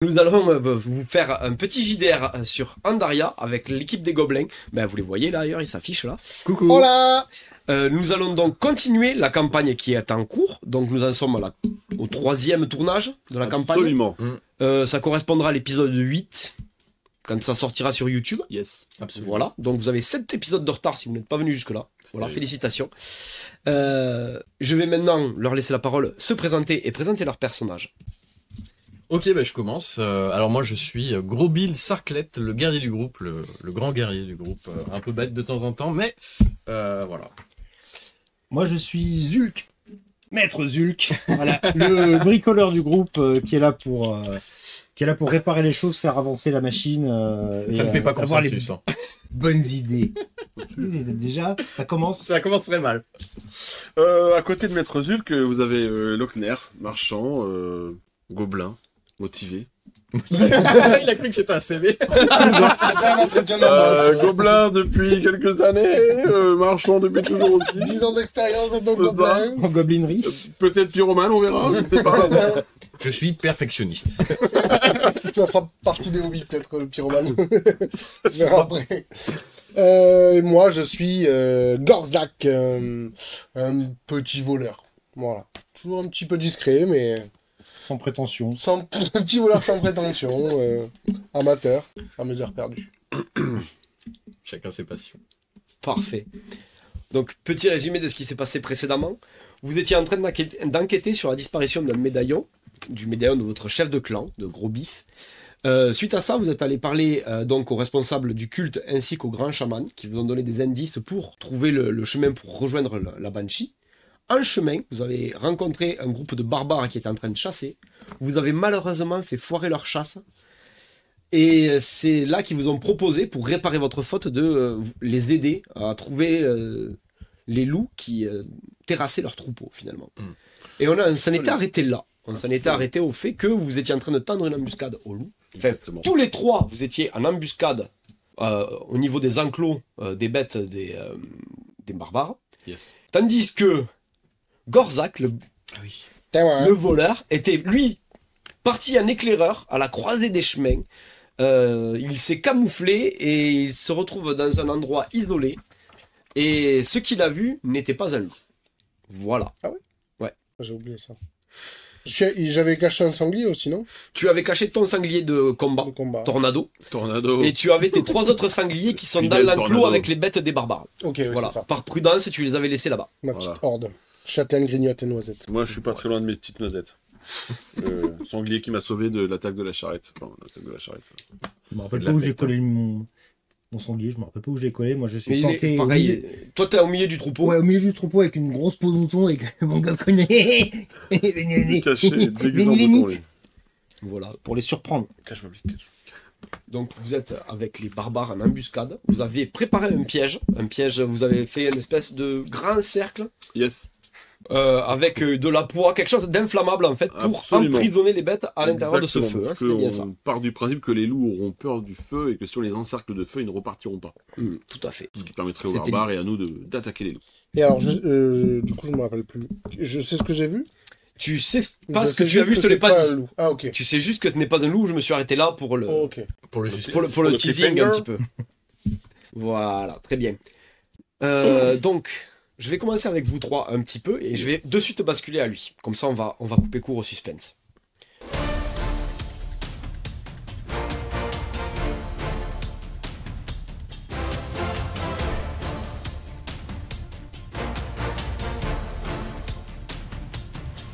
Nous allons vous faire un petit JDR sur Andaria avec l'équipe des Gobelins. Ben, vous les voyez là ailleurs, ils s'affichent là. Coucou. Hola. Nous allons donc continuer la campagne qui est en cours. Donc nous en sommes au 3e tournage de la campagne. Absolument. Ça correspondra à l'épisode 8 quand ça sortira sur YouTube. Yes, absolument. Voilà, donc vous avez 7 épisodes de retard si vous n'êtes pas venu jusque là. Voilà, félicitations. Je vais maintenant leur laisser la parole, se présenter et présenter leur personnage. Ok, bah je commence. Alors moi je suis Gros Bill Sarclette, le guerrier du groupe, le grand guerrier du groupe, un peu bête de temps en temps, mais voilà. Moi je suis Zulk, Maître Zulk, voilà, le bricoleur du groupe qui est là pour réparer les choses, faire avancer la machine et Ça ne fait pas avoir les consensus. Hein. bonnes idées. Déjà, ça commence. Ça commence très mal. À côté de Maître Zulk, vous avez Lochner, marchand, gobelin, motivé. Il a cru que c'était un CV. Gobelin depuis quelques années, marchand depuis toujours aussi. 10 ans d'expérience en tant que C'est ça. gobelin. En goblinerie. Peut-être pyromane, on verra. Je sais pas. Je suis perfectionniste. Tu vas faire partie des hobbies, peut-être, le pyromane. On verra après. Et moi, je suis Gorzak, un petit voleur. Voilà. Toujours un petit peu discret, mais Sans prétention. un petit voleur sans prétention. Amateur, à mes heures perdues. Chacun ses passions. Parfait. Donc, petit résumé de ce qui s'est passé précédemment. Vous étiez en train d'enquêter sur la disparition d'un médaillon, du médaillon de votre chef de clan, de Gros Biff. Suite à ça, vous êtes allé parler donc aux responsables du culte ainsi qu'aux grands chamans qui vous ont donné des indices pour trouver le chemin pour rejoindre la Banshee. En chemin, vous avez rencontré un groupe de barbares qui étaient en train de chasser. Vous avez malheureusement fait foirer leur chasse. Et c'est là qu'ils vous ont proposé, pour réparer votre faute, de les aider à trouver les loups qui terrassaient leur troupeau, finalement. Et on s'en était arrêté là. On s'en était arrêté au fait que vous étiez en train de tendre une embuscade aux loups. Enfin, tous les trois, vous étiez en embuscade au niveau des enclos des bêtes des barbares. Yes. Tandis que Gorzak, le voleur, était, lui, parti en éclaireur à la croisée des chemins. Il s'est camouflé et il se retrouve dans un endroit isolé. Et ce qu'il a vu n'était pas un loup. Voilà. Ah oui? Ouais. J'ai oublié ça. J'avais caché un sanglier aussi, non? Tu avais caché ton sanglier de combat, De combat. Tornado, Tornado. et tu avais tes 3 autres sangliers qui sont dans Fidèle l'enclos Tornado. avec les bêtes des barbares. Ok, oui, Voilà. c'est ça. Par prudence, tu les avais laissés là-bas. Ma petite horde. Châtaigne, grignote et noisette. Moi, je suis pas très loin de mes petites noisettes. Sanglier qui m'a sauvé de l'attaque de la charrette. Enfin, l'attaque de la charrette. Je me rappelle pas où j'ai collé mon sanglier, je me rappelle pas où je l'ai collé. Moi je suis Mais il est planqué pareil. Toi, t'es au milieu du troupeau. Ouais, au milieu du troupeau avec une grosse peau de mouton et mon gars connaît. Caché, déguisé en bouton, lui. Voilà, pour les surprendre. Cache-moi, cache. Donc vous êtes avec les barbares en embuscade. Vous avez préparé un piège. Vous avez fait une espèce de grand cercle Yes. avec de la poix, quelque chose d'inflammable en fait, pour Absolument. emprisonner les bêtes à l'intérieur de ce Exactement, feu. Hein, parce c'était bien que ça. On part du principe que les loups auront peur du feu et que sur les encercles de feu, ils ne repartiront pas. Tout à fait. Ce qui permettrait aux C'était barbares et à nous d'attaquer les loups. Et alors, du coup, je me rappelle plus. Je sais ce que j'ai vu. Tu sais pas Je ce que sais tu as juste vu, je te l'ai c'est pas dit. un loup. Ah, ok. Tu sais juste que ce n'est pas un loup, je me suis arrêté là pour le, Oh, ok. Pour le pour le le teasing cliffhanger. un petit peu. Voilà, très bien. Donc, je vais commencer avec vous trois un petit peu et je vais de suite basculer à lui. Comme ça, on va couper court au suspense.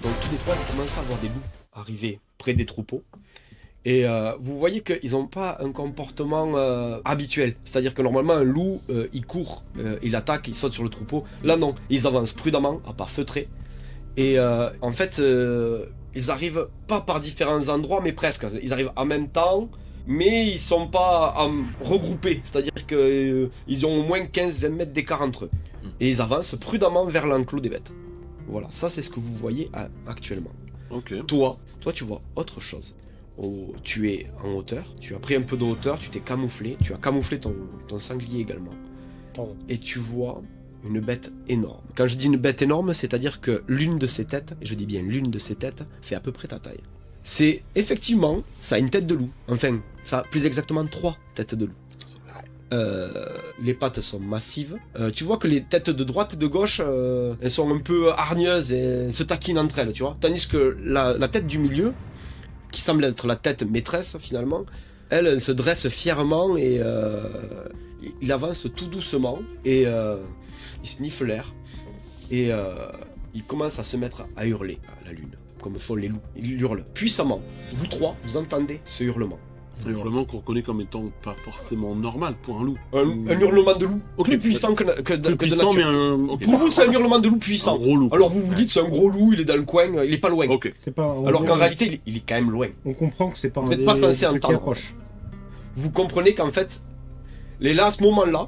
Donc, tous les trois, vous commencez à voir des loups arriver près des troupeaux. Et vous voyez qu'ils n'ont pas un comportement habituel. C'est-à-dire que normalement, un loup, il court, il attaque, il saute sur le troupeau. Là, non. Ils avancent prudemment, à pas feutrer. Et en fait, ils arrivent pas par différents endroits, mais presque. Ils arrivent en même temps, mais ils sont pas regroupés. C'est-à-dire qu'ils ont au moins 15-20 mètres d'écart entre eux. Et ils avancent prudemment vers l'enclos des bêtes. Voilà, ça c'est ce que vous voyez actuellement. Ok. Toi, tu vois autre chose. Tu es en hauteur, tu as pris un peu de hauteur, tu t'es camouflé, tu as camouflé ton sanglier également. Pardon. Et tu vois une bête énorme. Quand je dis une bête énorme, c'est-à-dire que l'une de ses têtes, et je dis bien l'une de ses têtes, fait à peu près ta taille. C'est effectivement, ça a une tête de loup. Enfin, ça a plus exactement 3 têtes de loup. Les pattes sont massives. Tu vois que les têtes de droite et de gauche, elles sont un peu hargneuses et se taquinent entre elles, tu vois. Tandis que la tête du milieu, qui semble être la tête maîtresse finalement, elle se dresse fièrement et il avance tout doucement et il sniffe l'air et il commence à se mettre à hurler à la lune, comme font les loups. Il hurle puissamment. Vous trois, vous entendez ce hurlement. Un hurlement qu'on reconnaît comme étant pas forcément normal pour un loup. Un hurlement de loup plus puissant que de Puissant, nature. mais ok. Pour vous, c'est un hurlement de loup Un puissant. gros loup. Alors vous vous dites c'est un gros loup, il est dans le coin, il est pas loin. Ok. C'est pas. Alors qu'en réalité, il est quand même loin. on comprend que c'est pas Vous un n'êtes pas censé des trucs qui entendre. approche. Vous comprenez qu'en fait, là à ce moment-là,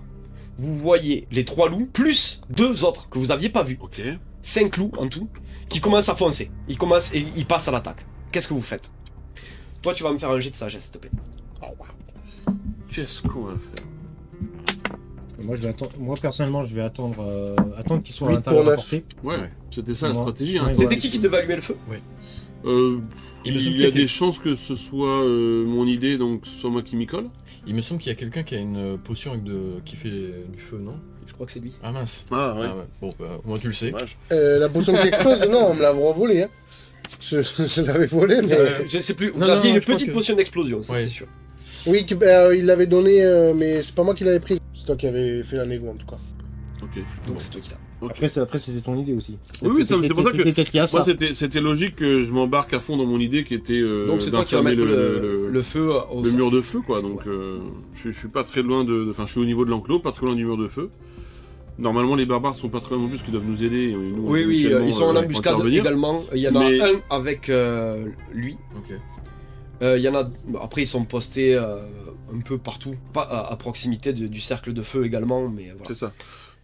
vous voyez les 3 loups plus 2 autres que vous aviez pas vus. Ok. 5 loups en tout, qui commencent à foncer. Ils passent à l'attaque. Qu'est-ce que vous faites? Toi, tu vas me faire un jet de sagesse, s'il te plaît. Qu'est-ce qu'on va faire? Moi, je vais attendre. Moi, personnellement, je vais attendre qu'ils soient à 8 l'intérieur pour de 9. portée. Ouais, c'était ça la Moi. stratégie. Hein. Ouais, C'était qui devait allumer le feu? Il me semble Il y a qu'il y a des chances que ce soit mon idée, donc ce soit moi qui m'y colle. Il me semble qu'il y a quelqu'un qui a une potion qui fait du feu, non? Je crois que c'est lui. Ah mince. Ah ouais. Ah ouais. Bon, bah, au moins tu le sais. Dommage. La potion qui explose, non, on me l'a volée. Hein. Je l'avais volée, mais... Je sais plus. Vous Non, aviez non, une je crois petite que- potion d'explosion, ça Ouais. c'est sûr. Oui, il l'avait donné, mais c'est pas moi qui l'avais prise. C'est toi qui avais fait la négo, en tout cas. Ok. Donc c'est toi qui l'as. Ok. Après, c'était ton idée aussi. Oui, oui, c'est pour ça que- C'était peut-être lié à ça. Moi, c'était logique que je m'embarque à fond dans mon idée qui était Donc c'est toi qui vas d'enfermer mettre le feu au le mur de feu, quoi. Donc, je suis pas très loin de... Enfin, je suis au niveau de l'enclos, pas très loin du mur de feu. Normalement, les barbares sont pas très loin non plus, qu'ils doivent nous aider. Et nous, Oui, oui, éventuellement, ils sont en pour embuscade intervenir. également. Il y en a Mais- un avec lui. Ok. Il y en a. Après, ils sont postés un peu partout, pas à proximité du cercle de feu également, mais voilà. C'est ça.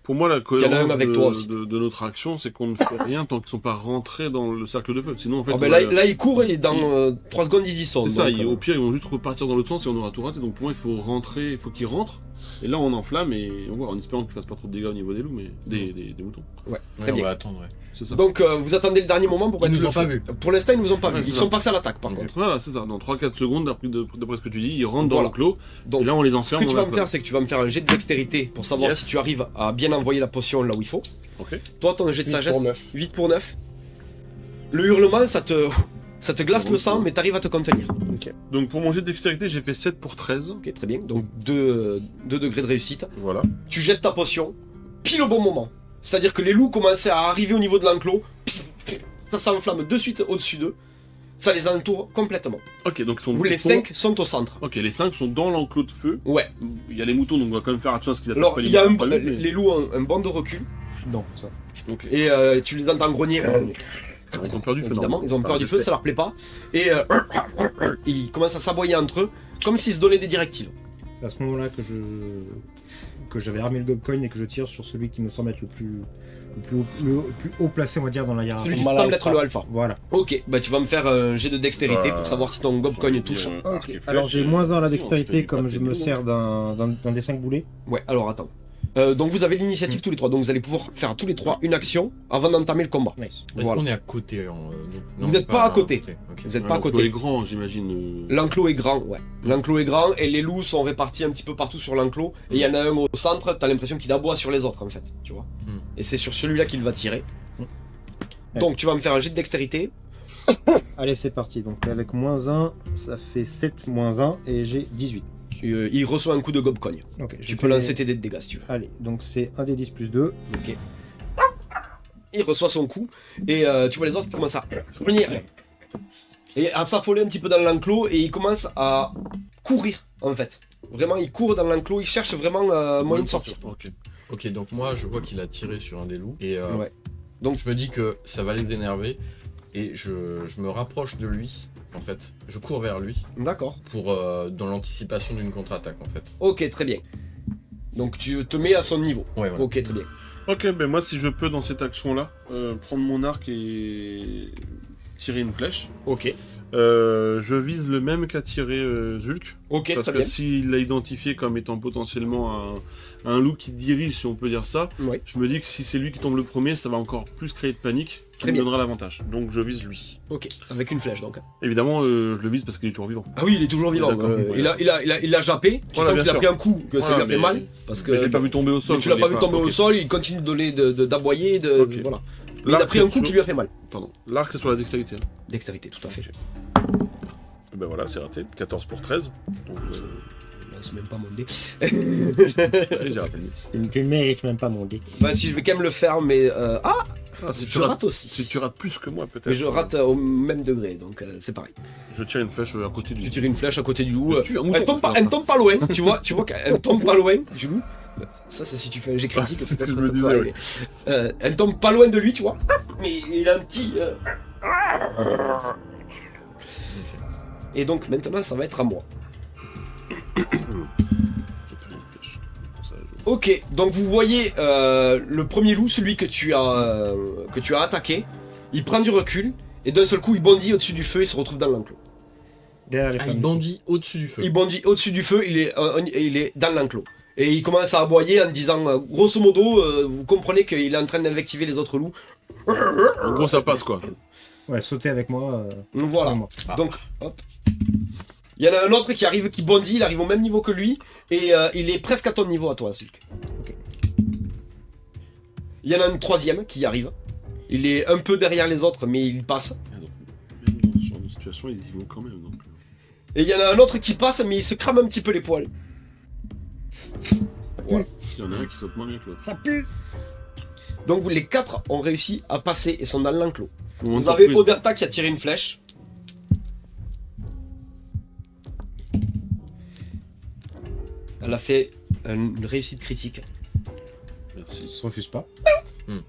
Pour moi, la en a un cohérence avec toi aussi. de notre action, c'est qu'on ne fait rien tant qu'ils sont pas rentrés dans le cercle de feu. Sinon, en fait, Ah ben on là, va- là, ils courent et dans 3 secondes, ils y sont. c'est ça. donc, Au pire, ils vont juste repartir dans l'autre sens et on aura tout raté. Donc pour moi, il faut rentrer, il faut qu'ils rentrent. Et là, on enflamme et on voit, en espérant qu'ils fassent pas trop de dégâts au niveau des loups, mais des moutons. Ouais, Ouais, très on bien. va attendre, ouais. C'est ça. Donc vous attendez le dernier moment pour Ils mettre nous le ont pas feu. vus. Pour l'instant, ils nous ont pas Ouais, vus. c'est Ils ça. sont passés à l'attaque par Ok. contre. Voilà, c'est ça. Dans 3-4 secondes, d'après ce que tu dis, ils rentrent dans Voilà. l'enclos. Donc, Et là, on les ce enferme. que tu on vas la me faire, colle. c'est que tu vas me faire un jet de dextérité pour savoir Yes. si tu arrives à bien envoyer la potion là où il faut. Ok. Toi, ton jet de 8 sagesse, pour 9. 8 pour 9. Le hurlement, ça te glace le sang, mais t'arrives à te contenir. Donc pour mon jet de dextérité, j'ai fait 7 pour 13. Ok, très bien. Donc 2 degrés de réussite. Voilà. Tu jettes ta potion, pile au bon moment. C'est-à-dire que les loups commençaient à arriver au niveau de l'enclos. Ça s'enflamme de suite au-dessus d'eux. Ça les entoure complètement. Ok, donc ils sont... Vous, les 5 sont au centre. Ok, les 5 sont dans l'enclos de feu. Ouais. Il y a les moutons, donc on va quand même faire attention à ce qu'ils attaquent Alors, pas les il y a moutons, pas eux, mais- les loups ont un banc de recul. Je suis dedans pour ça. Ok. Et tu les entends grogner. Ils ont peur du feu. Évidemment, non. ils ont peur Enfin, du feu, ça leur plaît pas. Et ils commencent à s'aboyer entre eux, comme s'ils se donnaient des directives. C'est à ce moment-là que j'avais armé le Gobcoin et que je tire sur celui qui me semble être le plus haut placé, on va dire, dans la hiérarchie. Celui qui Mal semble alpha. être le alpha. Voilà. Ok, bah tu vas me faire un jet de dextérité pour savoir si ton gobcoin touche. arc et flèche, Alors j'ai moins 1 à la dextérité on fait comme pas je des me loups, sers d'un des 5 boulets. Ouais, alors attends. Donc vous avez l'initiative tous les trois, donc vous allez pouvoir faire tous les trois une action avant d'entamer le combat. Nice. Est-ce Voilà. qu'on est à côté non, Vous c'est n'êtes pas à côté. ok. Vous n'êtes pas à L'enclos côté. est grand, j'imagine. L'enclos est grand, ouais. L'enclos est grand et les loups sont répartis un petit peu partout sur l'enclos. Et il y en a un au centre, t'as l'impression qu'il aboie sur les autres en fait, tu vois. Hmm. Et c'est sur celui-là qu'il va tirer. Ouais. Donc tu vas me faire un jet de dextérité. Allez, c'est parti. Donc avec moins 1, ça fait 7 moins 1 et j'ai 18. Il reçoit un coup de gobcogne. Ok, Tu peux lancer tes dés de dégâts si tu veux. Allez, donc c'est 1 des 10 plus 2. Ok. Il reçoit son coup et tu vois les autres qui commencent à venir et à s'affoler un petit peu dans l'enclos et ils commencent à courir en fait. Vraiment, ils courent dans l'enclos, ils cherchent vraiment moyen de sortir. Ok. Ok, donc moi je vois qu'il a tiré sur un des loups et Ouais. donc je me dis que ça va les énerver et je me rapproche de lui en fait. Je cours vers lui D'accord. pour dans l'anticipation d'une contre-attaque en fait. Ok, très bien. Donc tu te mets à son niveau. Ouais, voilà. Ok, très bien. Ok, ben moi, si je peux, dans cette action-là, prendre mon arc et tirer une flèche. Ok. Je vise le même qu'a tiré Zulk. Ok, Parce très que bien. s'il l'a identifié comme étant potentiellement un loup qui dirige, si on peut dire ça, Ouais. je me dis que si c'est lui qui tombe le premier, ça va encore plus créer de panique Très me bien. donnera l'avantage. Donc je vise lui. Ok, avec une flèche donc. Évidemment, je le vise parce qu'il est toujours vivant. Ah oui, il est toujours vivant. D'accord. Il a jappé. Tu Voilà, sens bien qu'il a sûr. pris un coup, que ça Voilà, lui a fait mais- mal. Parce que Mais je l'ai pas vu tomber au sol. tu l'as pas vu tomber ok. au sol, il continue de donner, d'aboyer, Ok. voilà. Mais il a L'arc, pris un c'est coup sur- qui lui a fait mal. Pardon. L'arc, c'est sur la dextérité. Hein. Dextérité, tout à fait. Et ben voilà, c'est raté. 14 pour 13. Donc, C'est même pas mon dé. allez, j'ai raté le nez. Tu ne mérites même pas mon dé. Bah si je vais quand même le faire, mais Si je rate aussi. Si tu rates plus que moi, peut-être. Mais je rate au même degré, donc c'est pareil. Je tire une flèche à côté du. Tu tires une flèche à côté du loup. Tu tues un mouton, Elle tombe pas loin. tu vois qu'elle tombe pas loin du loup. Ça c'est si tu fais un jet critique. c'est ce peut-être que je me ça peut disais, arriver. Elle tombe pas loin de lui, tu vois. Mais il a un petit. Et donc maintenant ça va être à moi. Je prends une flèche. Comme ça, je- Ok, donc vous voyez le premier loup, celui que tu as attaqué, il prend du recul et d'un seul coup il bondit au-dessus du feu et se retrouve dans l'enclos. Derrière les Ah, femmes. il bandit au-dessus du feu. Il bondit au-dessus du feu, il est dans l'enclos. Et il commence à aboyer en disant, grosso modo, vous comprenez qu'il est en train d'invectiver les autres loups. En gros, ça passe quoi. Ouais, sauter avec moi. Voilà. Vraiment. Donc, hop. Il y en a un autre qui arrive, qui bondit, il arrive au même niveau que lui, et il est presque à ton niveau à toi, Sulk. Ok. Il y en a un troisième qui arrive. Il est un peu derrière les autres, mais il passe. Ah, donc, même dans ce genre de situation, ils y vont quand même. Donc, Et il y en a un autre qui passe, mais il se crame un petit peu les poils. Voilà. il y en a un qui saute moins bien que l'autre. Ça pue. Donc vous, les quatre ont réussi à passer et sont dans l'enclos. Moment de Vous avez surprise. Oderta qui a tiré une flèche. Elle a fait une réussite critique. Merci. Ça se refuse pas.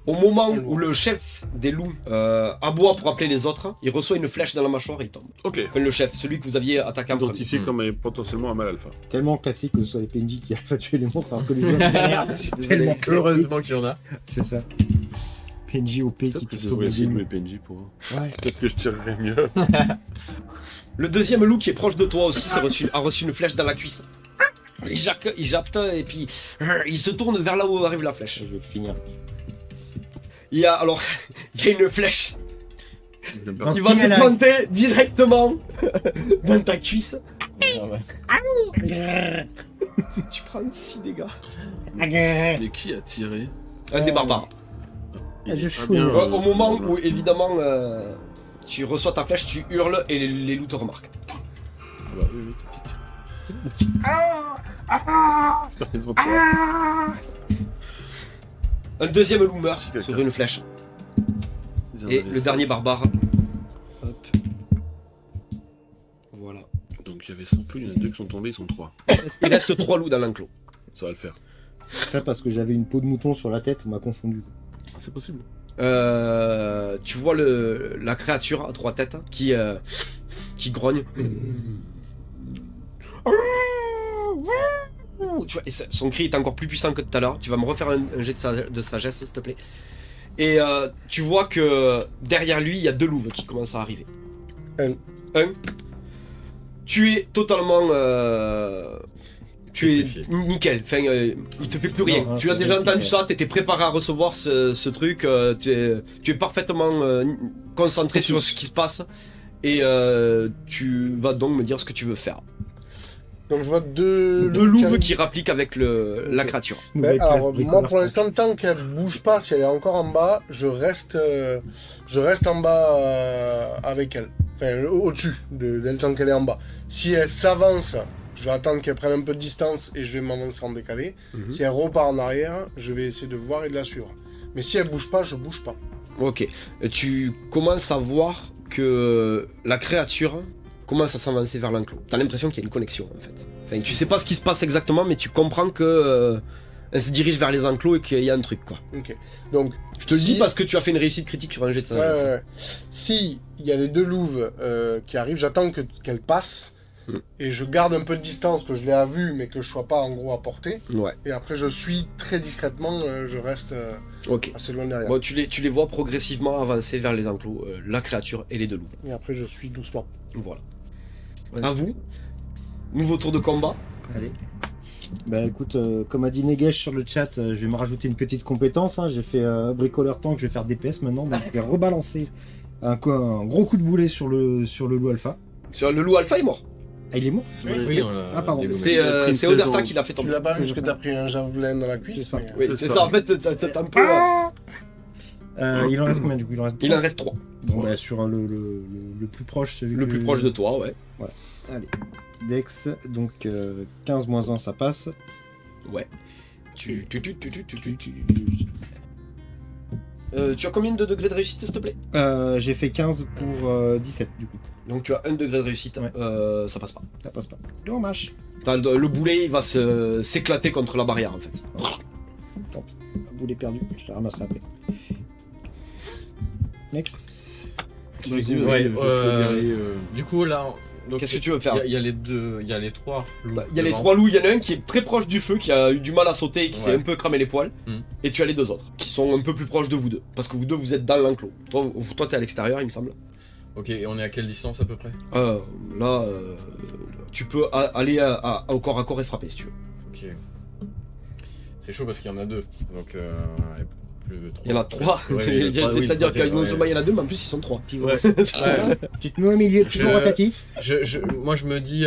Au moment où le chef des loups aboie pour appeler les autres, il reçoit une flèche dans la mâchoire et il tombe. Ok. Enfin, le chef, celui que vous aviez attaqué en premier. Identifié comme potentiellement un mal alpha. Tellement classique que ce soit les PNJ qui arrivent à tuer les monstres alors que les gens derrière. C'est tellement classique. Heureusement qu'il y en a. C'est ça. PNJ OP qui Peut-être que te je devrais sauve essayer de les jouer PNJ pour. Ouais. Peut-être que je tirerais mieux. Le deuxième loup qui est proche de toi aussi a reçu une flèche dans la cuisse. Il jappte et puis il se tourne vers là où arrive la flèche. Je vais te finir. Il y a une flèche J'aime Non. pas. qui va se Qui planter directement dans ta cuisse. Tu prends 6 dégâts. Mais qui a tiré? Un des barbares. Il je est chou. pas bien, Au moment là. où évidemment tu reçois ta flèche, tu hurles et les loups te remarquent. Ah bah oui, oui, ça pique. Putain, ils ont peur. Un deuxième loup meurt Si, quelqu'un. sur une flèche. Ils en Et avaient le cinq. dernier barbare. Hop. Voilà. Donc il y avait 100 poules, il y en a 2 qui sont tombés, ils sont 3. Il reste 3 loups dans l'enclos. Ça va le faire. Ça parce que j'avais une peau de mouton sur la tête, on m'a confondu. Ah, c'est possible. Tu vois la créature à 3 têtes qui grogne. Tu vois, et son cri est encore plus puissant que tout à l'heure. Tu vas me refaire un jet de sagesse, s'il te plaît. Et tu vois que derrière lui, il y a 2 louves qui commencent à arriver. Un. Tu es totalement... tu es Pétrifié. nickel. Enfin, il te fait plus rien. Non, Tu as c'est déjà bien, entendu ouais. ça, tu étais préparé à recevoir ce truc. Tu es parfaitement concentré sur ce qui se passe. Et tu vas donc me dire ce que tu veux faire. Donc je vois deux Louves arrivent. qui rappliquent avec la créature. Nouvelle classe Alors, moi bricolage pour l'instant, tant qu'elle bouge pas, si elle est encore en bas, je reste en bas avec elle. Enfin, au-dessus d'elle tant qu'elle est en bas. Si elle s'avance, je vais attendre qu'elle prenne un peu de distance et je vais m'avancer en décalé. Mhm. Si elle repart en arrière, je vais essayer de voir et de la suivre. Mais si elle bouge pas, je bouge pas. Ok. Tu commences à voir que la créature commence à s'avancer vers l'enclos. T'as l'impression qu'il y a une connexion en fait. Enfin, tu sais pas ce qui se passe exactement, mais tu comprends que elle se dirige vers les enclos et qu'il y a un truc quoi. Ok. Donc, Je te le dis parce que tu as fait une réussite critique sur un jet de Ouais, sagesse. ouais. Si il y a les 2 louves qui arrivent, j'attends qu'elles passent. Mm. Et je garde un peu de distance, que je l'ai à vue, mais que je sois pas en gros à portée. Ouais. Et après, je suis très discrètement, je reste Ok. assez loin derrière. Bon, tu les vois progressivement avancer vers les enclos, la créature et les 2 louves. Et après, je suis doucement. Voilà. Ouais. À vous. Nouveau tour de combat. Allez. Bah écoute, comme a dit Negesh sur le chat, je vais me rajouter une petite compétence. Hein. J'ai fait bricoleur tank, je vais faire DPS maintenant, donc je vais rebalancer un gros coup de boulet sur le loup alpha. Sur le loup alpha est mort. Ah, il est mort? Oui, on l'a Ah, pardon. dégommé. C'est Oderta qui l'a fait Tu tomber. l'as pas vu parce que t'as pris un javelin dans la cuisse. C'est ça. mais- Oui, c'est ça. En fait, t'as un peu. Il en reste combien du coup? Il en reste 3. Bon, bah, sur le plus proche, celui Le que- plus proche de toi, ouais. Allez. Dex, donc 15 moins 1, ça passe. Ouais. Tu as combien de degrés de réussite, s'il te plaît? J'ai fait 15 pour 17 du coup. Donc tu as 1 degré de réussite. Ouais. Ça passe pas. Ça passe pas. Dommage. T'as le boulet, il va s'éclater contre la barrière en fait. Un boulet perdu, je le ramasserai après. Next. Vas-y, Ouais, guerrier, Du coup, là, donc, Qu'est-ce que tu veux faire? Il y a les deux, il y a les trois. loups Il y a les devant. 3 loups, il y en a un qui est très proche du feu, qui a eu du mal à sauter et qui s'est Ouais. un peu cramé les poils. Et tu as les 2 autres, qui sont un peu plus proches de vous deux. Parce que vous deux, vous êtes dans l'enclos. Toi t'es à l'extérieur, il me semble. Ok, et on est à quelle distance à peu près? Là, tu peux aller au corps à corps et frapper si tu veux. Ok. C'est chaud parce qu'il y en a deux. Donc, Il y en a 3. Ouais, C'est-à-dire que non ouais. seulement il y en a 2, mais en plus ils sont 3. Ouais. Tu te mets au milieu, toujours Je- rotatif. Moi, je me dis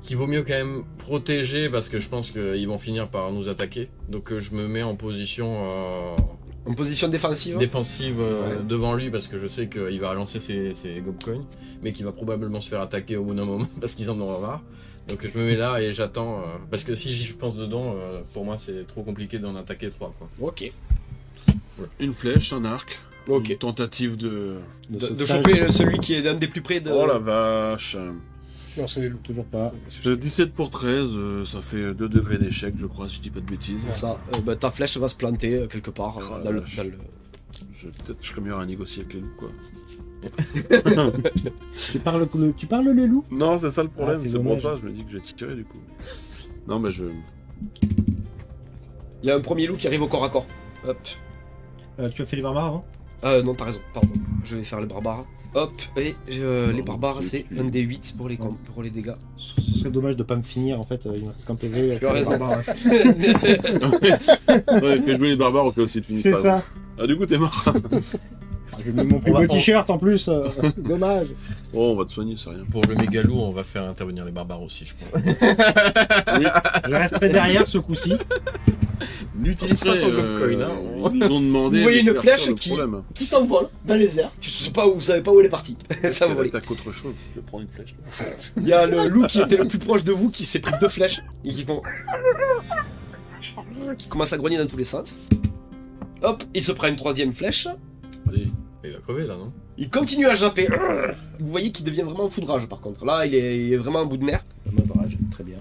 qu'il vaut mieux quand même protéger parce que je pense qu'ils vont finir par nous attaquer. Donc, je me mets en position En position défensive. défensive Ouais. devant lui parce que je sais qu'il va relancer ses gobcoins, mais qu'il va probablement se faire attaquer au bout d'un moment parce qu'ils en auront marre. Donc, je me mets là et j'attends. Parce que si j'y pense dedans, pour moi, c'est trop compliqué d'en attaquer 3. Quoi. Ok. Une flèche, un arc. Ok. Une tentative de. De choper celui qui est un des plus près de. Oh la vache. Non, c'est les loups. Toujours pas. 17 pour 13, ça fait 2 degrés d'échec, je crois, si je dis pas de bêtises. Ça, ta flèche va se planter quelque part Oh, dans le. vache. dans le- Peut-être que je serais meilleur à négocier avec les loups, quoi. Tu parles le loup? Non, c'est ça le problème, Ah, c'est c'est pour dommage. ça, je me dis que je vais tirer du coup. Non, mais je. Il y a un premier loup qui arrive au corps à corps. Hop. Tu as fait les barbares avant? Non, t'as raison, pardon. Je vais faire les barbares. Hop, et les barbares, c'est un des 8 pour les dégâts. Ce serait dommage de pas me finir en fait, il me reste qu'un PV. Tu as raison. Ouais, fais jouer les barbares au cas où c'est fini. C'est ça. Ah, du coup, t'es mort. J'ai mis mon plus On va- beau t-shirt en plus. Dommage. Oh, on va te soigner, c'est rien. Pour le méga loup, on va faire intervenir les barbares aussi, je pense. Je resterai derrière ce coup-ci. N'utilise pas ton gobcoin, hein. Ils nous ont demandé. Vous voyez une d'éclaircir flèche le qui- problème. Qui s'envole dans les airs. Vous savez pas où elle est partie. Ça Elle vole. attaque autre chose. Je vais prendre une flèche. Il y a le loup qui était le plus proche de vous qui s'est pris 2 flèches et qui commence à grogner dans tous les sens. Hop, il se prend une 3e flèche. Allez. Il va crever là, non? Il continue à japper. Vous voyez qu'il devient vraiment en foudrage par contre. Là, il est vraiment en bout de nerf. Le mode rage, très bien.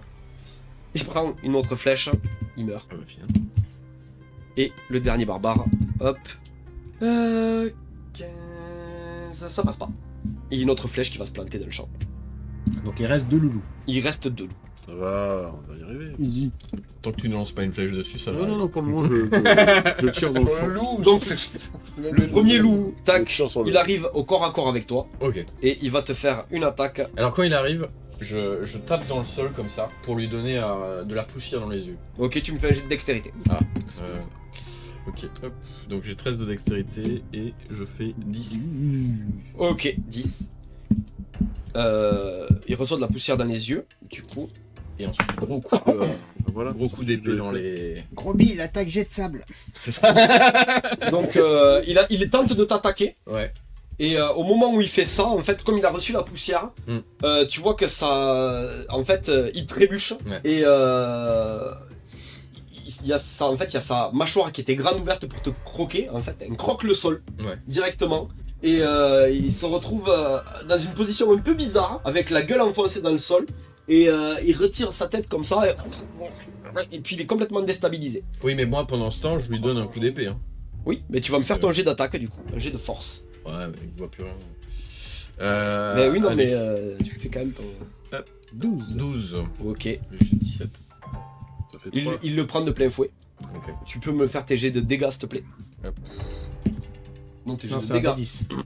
Il prend une autre flèche. Il meurt. Ah bah finalement. Et le dernier barbare. Hop. 15... Ça passe pas. Et une autre flèche qui va se planter dans le champ. Donc il reste 2 loulous. Il reste 2 loups. Ça va, on va y arriver. Easy. Tant que tu ne lances pas une flèche dessus, ça va. Non, non, non, pour le moment, je tire dans le Pour champ. le loup, Donc, c'est- Le premier loup, tac, Je tire sur le- il arrive au corps à corps avec toi. Ok. Et il va te faire une attaque. Alors quand il arrive, je tape dans le sol comme ça pour lui donner de la poussière dans les yeux. Ok, tu me fais un jet de dextérité. Ok, hop. Donc j'ai 13 de dextérité et je fais 10. Ok, 10. Il reçoit de la poussière dans les yeux, du coup. Et ensuite, gros coup, Voilà. gros coup d'épée dans les... Gros Bill, attaque jet de sable. C'est ça. Donc il tente de t'attaquer. Ouais. Et au moment où il fait ça, en fait, comme il a reçu la poussière, tu vois que ça... En fait, il trébuche. Ouais. Et il y a sa mâchoire qui était grande ouverte pour te croquer. En fait, il croque le sol Ouais. directement. Et il se retrouve dans une position un peu bizarre, avec la gueule enfoncée dans le sol. Et il retire sa tête comme ça. Et puis il est complètement déstabilisé. Oui, mais moi pendant ce temps, je lui donne un coup d'épée. Hein. Oui, mais tu vas me faire ton jet d'attaque du coup, un jet de force. Ouais, mais il voit plus rien. Mais oui, non, allez. mais tu fais quand même ton... 12. 12. Ok. J'ai 17. Ça fait 3. Il le prend de plein fouet. Ok. Tu peux me faire tes jets de dégâts, s'il te plaît. Hop. Non, tes jets Non, de c'est un dégâts. 10. Il est où?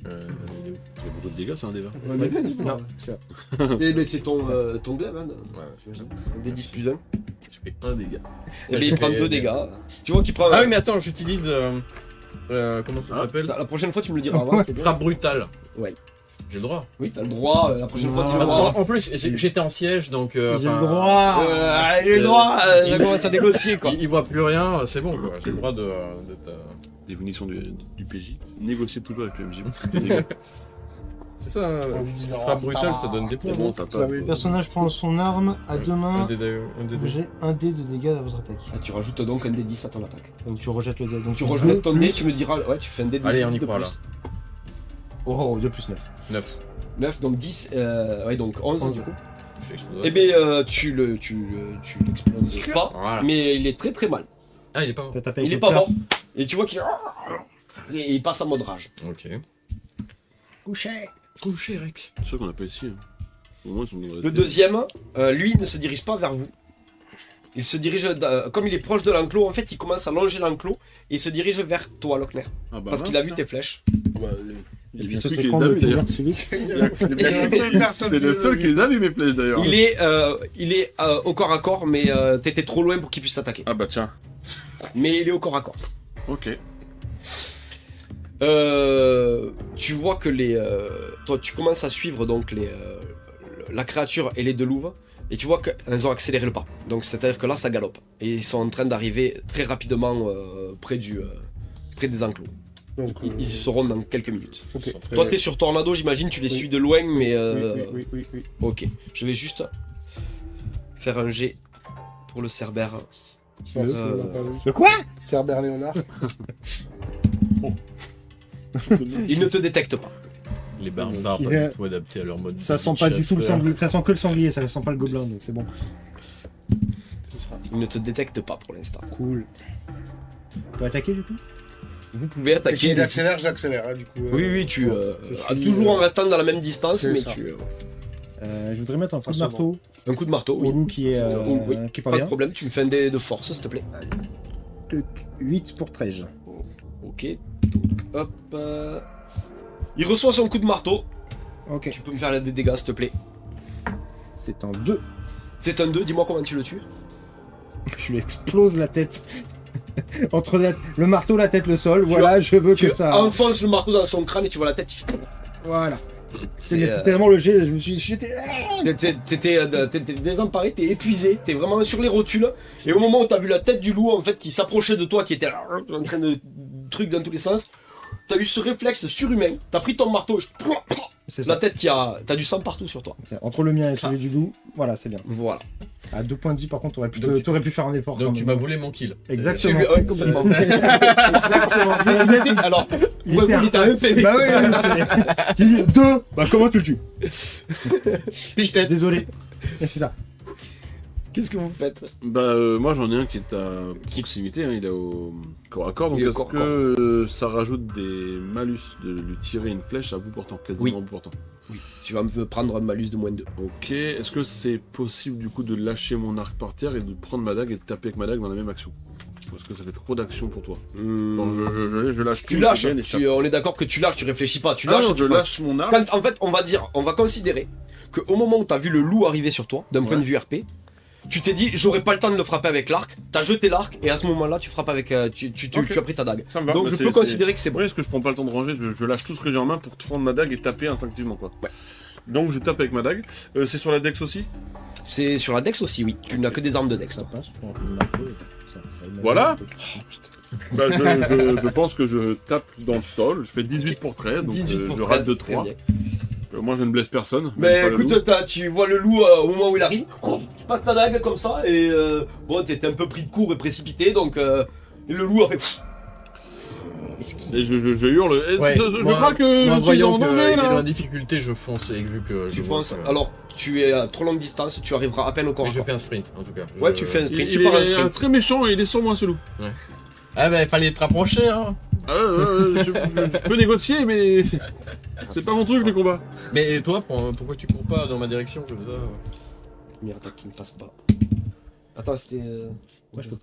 Il y a beaucoup de dégâts, c'est un débat. Non, tu vois. Mais c'est ton glaive, hein. Ouais, Des 10 plus 1. Tu fais un dégât. Et bien il prend 2 dégâts. Tu vois qu'il prend. Ah oui, mais attends, j'utilise. Comment ça s'appelle? La prochaine fois, tu me le diras avant. Frappe brutale. Ouais. J'ai le droit. Oui, t'as le droit. La prochaine fois, tu Ah. le droit. En plus, j'étais en siège, donc. J'ai le enfin, droit. J'ai le droit. Ça commence à négocier quoi. Il voit plus rien, c'est bon quoi. J'ai le droit de. Définition du PJ. Négocier toujours avec le MJ. Des dégâts. C'est ça. En lui disant, Frappe ça brutale, va. ça donne des C'est points. bon, ça Vous passe. avez- Le personnage prend son arme à deux mains. Un dé. J'ai un dé de dégâts à votre attaque. Ah, tu rajoutes donc un dé 10 à ton attaque. Donc tu rejettes le dé. Donc Tu rejettes ton dé, tu me diras. Ouais, tu fais un dé de Allez, 10 on y de croit, plus. là. Oh, 2 plus 9. 9. 9, donc 10. Ouais, donc 11 du coup. Je fais exploser. Eh bien, tu l'exploses pas. Voilà. Mais il est très très mal. Ah, il est pas mort. T'as tapé avec Il est le pas cœur. mort. Et tu vois qu'il. Et il passe en mode rage. Ok. Couché. Couché, Rex. C'est sûr qu'on n'a pas ici. Au moins, ils sont bien Le deuxième, lui, ne se dirige pas vers vous. Il se dirige, comme il est proche de l'enclos, en fait, il commence à longer l'enclos et il se dirige vers toi, Lochner. Ah bah, Parce qu'il a vu tes flèches. Il Puis a ce plus serait qu'il con les a de vus te d'ailleurs. dire si vite. C'est le seul qui les a vus mes flèches d'ailleurs. Il est au corps à corps, mais t'étais trop loin pour qu'il puisse t'attaquer. Ah bah tiens. Mais il est au corps à corps. Ok. Tu vois que toi, tu commences à suivre donc la créature et les deux louves, et tu vois qu'elles ont accéléré le pas. Donc c'est-à-dire que là, ça galope. Et ils sont en train d'arriver très rapidement près des enclos. Donc, Ils y seront dans quelques minutes. ok. Toi, t'es sur Tornado, j'imagine, tu les suis de loin, mais... Oui. Ok, je vais juste faire un jet pour le Cerbère. De quoi? Cerbère Léonard. Il ne te détecte pas. Les barbares, Il pas est- du tout adaptés à leur mode. Ça de sent pas du tout le chasseur. sanglier. Ça sent que le sanglier, ça sent pas le gobelin, donc c'est bon. Il ne te détecte pas pour l'instant. Cool. On peut attaquer du coup? Vous pouvez attaquer... Il accélère, j'accélère, hein, du coup. Oui, tu... je suis, toujours en restant dans la même distance, c'est mais ça. tu... Je voudrais mettre un coup de Forcément. marteau un coup de marteau, au oui. loup qui est Oui, qui est pas Pas de bien. problème, tu me fais un dé de force, s'il te plaît. 8 pour 13. Ok, donc hop... Il reçoit son coup de marteau. Ok. Tu peux me faire des dégâts, s'il te plaît. C'est un 2. C'est un 2, dis-moi comment tu le tues. Je lui explose la tête. Entre le marteau, la tête, le sol. Voilà, je veux Tu que ça. enfonces le marteau dans son crâne et tu vois la tête qui... Voilà. C'est, C'était tellement le jet, je me suis. J'étais. T'étais désemparé, t'es épuisé, t'es vraiment sur les rotules. Et au moment où t'as vu la tête du loup en fait qui s'approchait de toi, qui était là, en train de truc dans tous les sens, t'as eu ce réflexe surhumain. T'as pris ton marteau, C'est la ça. tête qui a, t'as du sang partout sur toi. Entre le mien et celui du loup, voilà, c'est bien. Voilà. À 2 points de vie, par contre, Donc, t'aurais pu faire un effort. Donc quand tu même. m'as volé mon kill. Exactement. Celui- ouais, complètement. Exactement. Alors, Il était il était un PV. Bah oui, j'ai dit 2. Bah comment tu le tues? Piche-tête. Désolé. Et c'est ça. Qu'est-ce que vous faites? Bah moi j'en ai un qui est à proximité, hein, il est au corps à corps, donc Il est au est-ce corps à que ça rajoute des malus de lui tirer une flèche à bout portant, quasiment Oui. à bout portant? Tu vas me prendre un malus de moins 2. Ok, est-ce que c'est possible du coup de lâcher mon arc par terre et de prendre ma dague et de taper avec ma dague dans la même action? Ou est-ce que ça fait trop d'action pour toi? Genre je lâche Tu tout, lâches, je viens et je tape. on est d'accord que tu lâches, tu réfléchis pas, tu Ah lâches. non, tu je prends- lâche mon arc. Quand, en fait, on va considérer qu'au moment où tu as vu le loup arriver sur toi, d'un point de vue RP, tu t'es dit j'aurais pas le temps de le frapper avec l'arc, t'as jeté l'arc et à ce moment-là tu frappes avec. Tu Ok. as pris ta dague. Ça me va, Donc bah, je c'est- peux c'est- considérer que c'est bon. Oui, est-ce que je prends pas le temps de ranger, je lâche tout ce que j'ai en main pour prendre ma dague et taper instinctivement quoi. Ouais. Donc je tape avec ma dague. C'est sur la dex aussi? C'est sur la dex aussi, oui. Tu n'as que des armes de dex. Ça hein. passe pour un coup de marteau. Ça ferait une Voilà. magie. Bah, je pense que je tape dans le sol, je fais 18 pour 13, donc 18 pour je rate 13, de très 3. bien. Moi je ne blesse personne. même Mais pas le loup. écoute, tu vois le loup au moment où il arrive, tu passes ta dague comme ça et bon, t'étais un peu pris de court et précipité donc et le loup a fait. Et je hurle. Ouais, je moi- crois que Moi, je suis voyant en qu'il danger est dans là. la difficulté, je fonce et vu que Tu je vois fonces. que- Alors, tu es à trop longue distance, tu arriveras à peine au corps Mais à je corps. fais un sprint en tout cas. Ouais, Je- tu fais un sprint, Il, tu il pars en est sprint. très méchant et il est sur moi ce loup. Ah bah fallait te rapprocher hein. Je peux négocier mais c'est pas mon truc les combats. Mais toi, pourquoi tu cours pas dans ma direction comme ça? Merde, qui ne passe pas. Attends, c'était.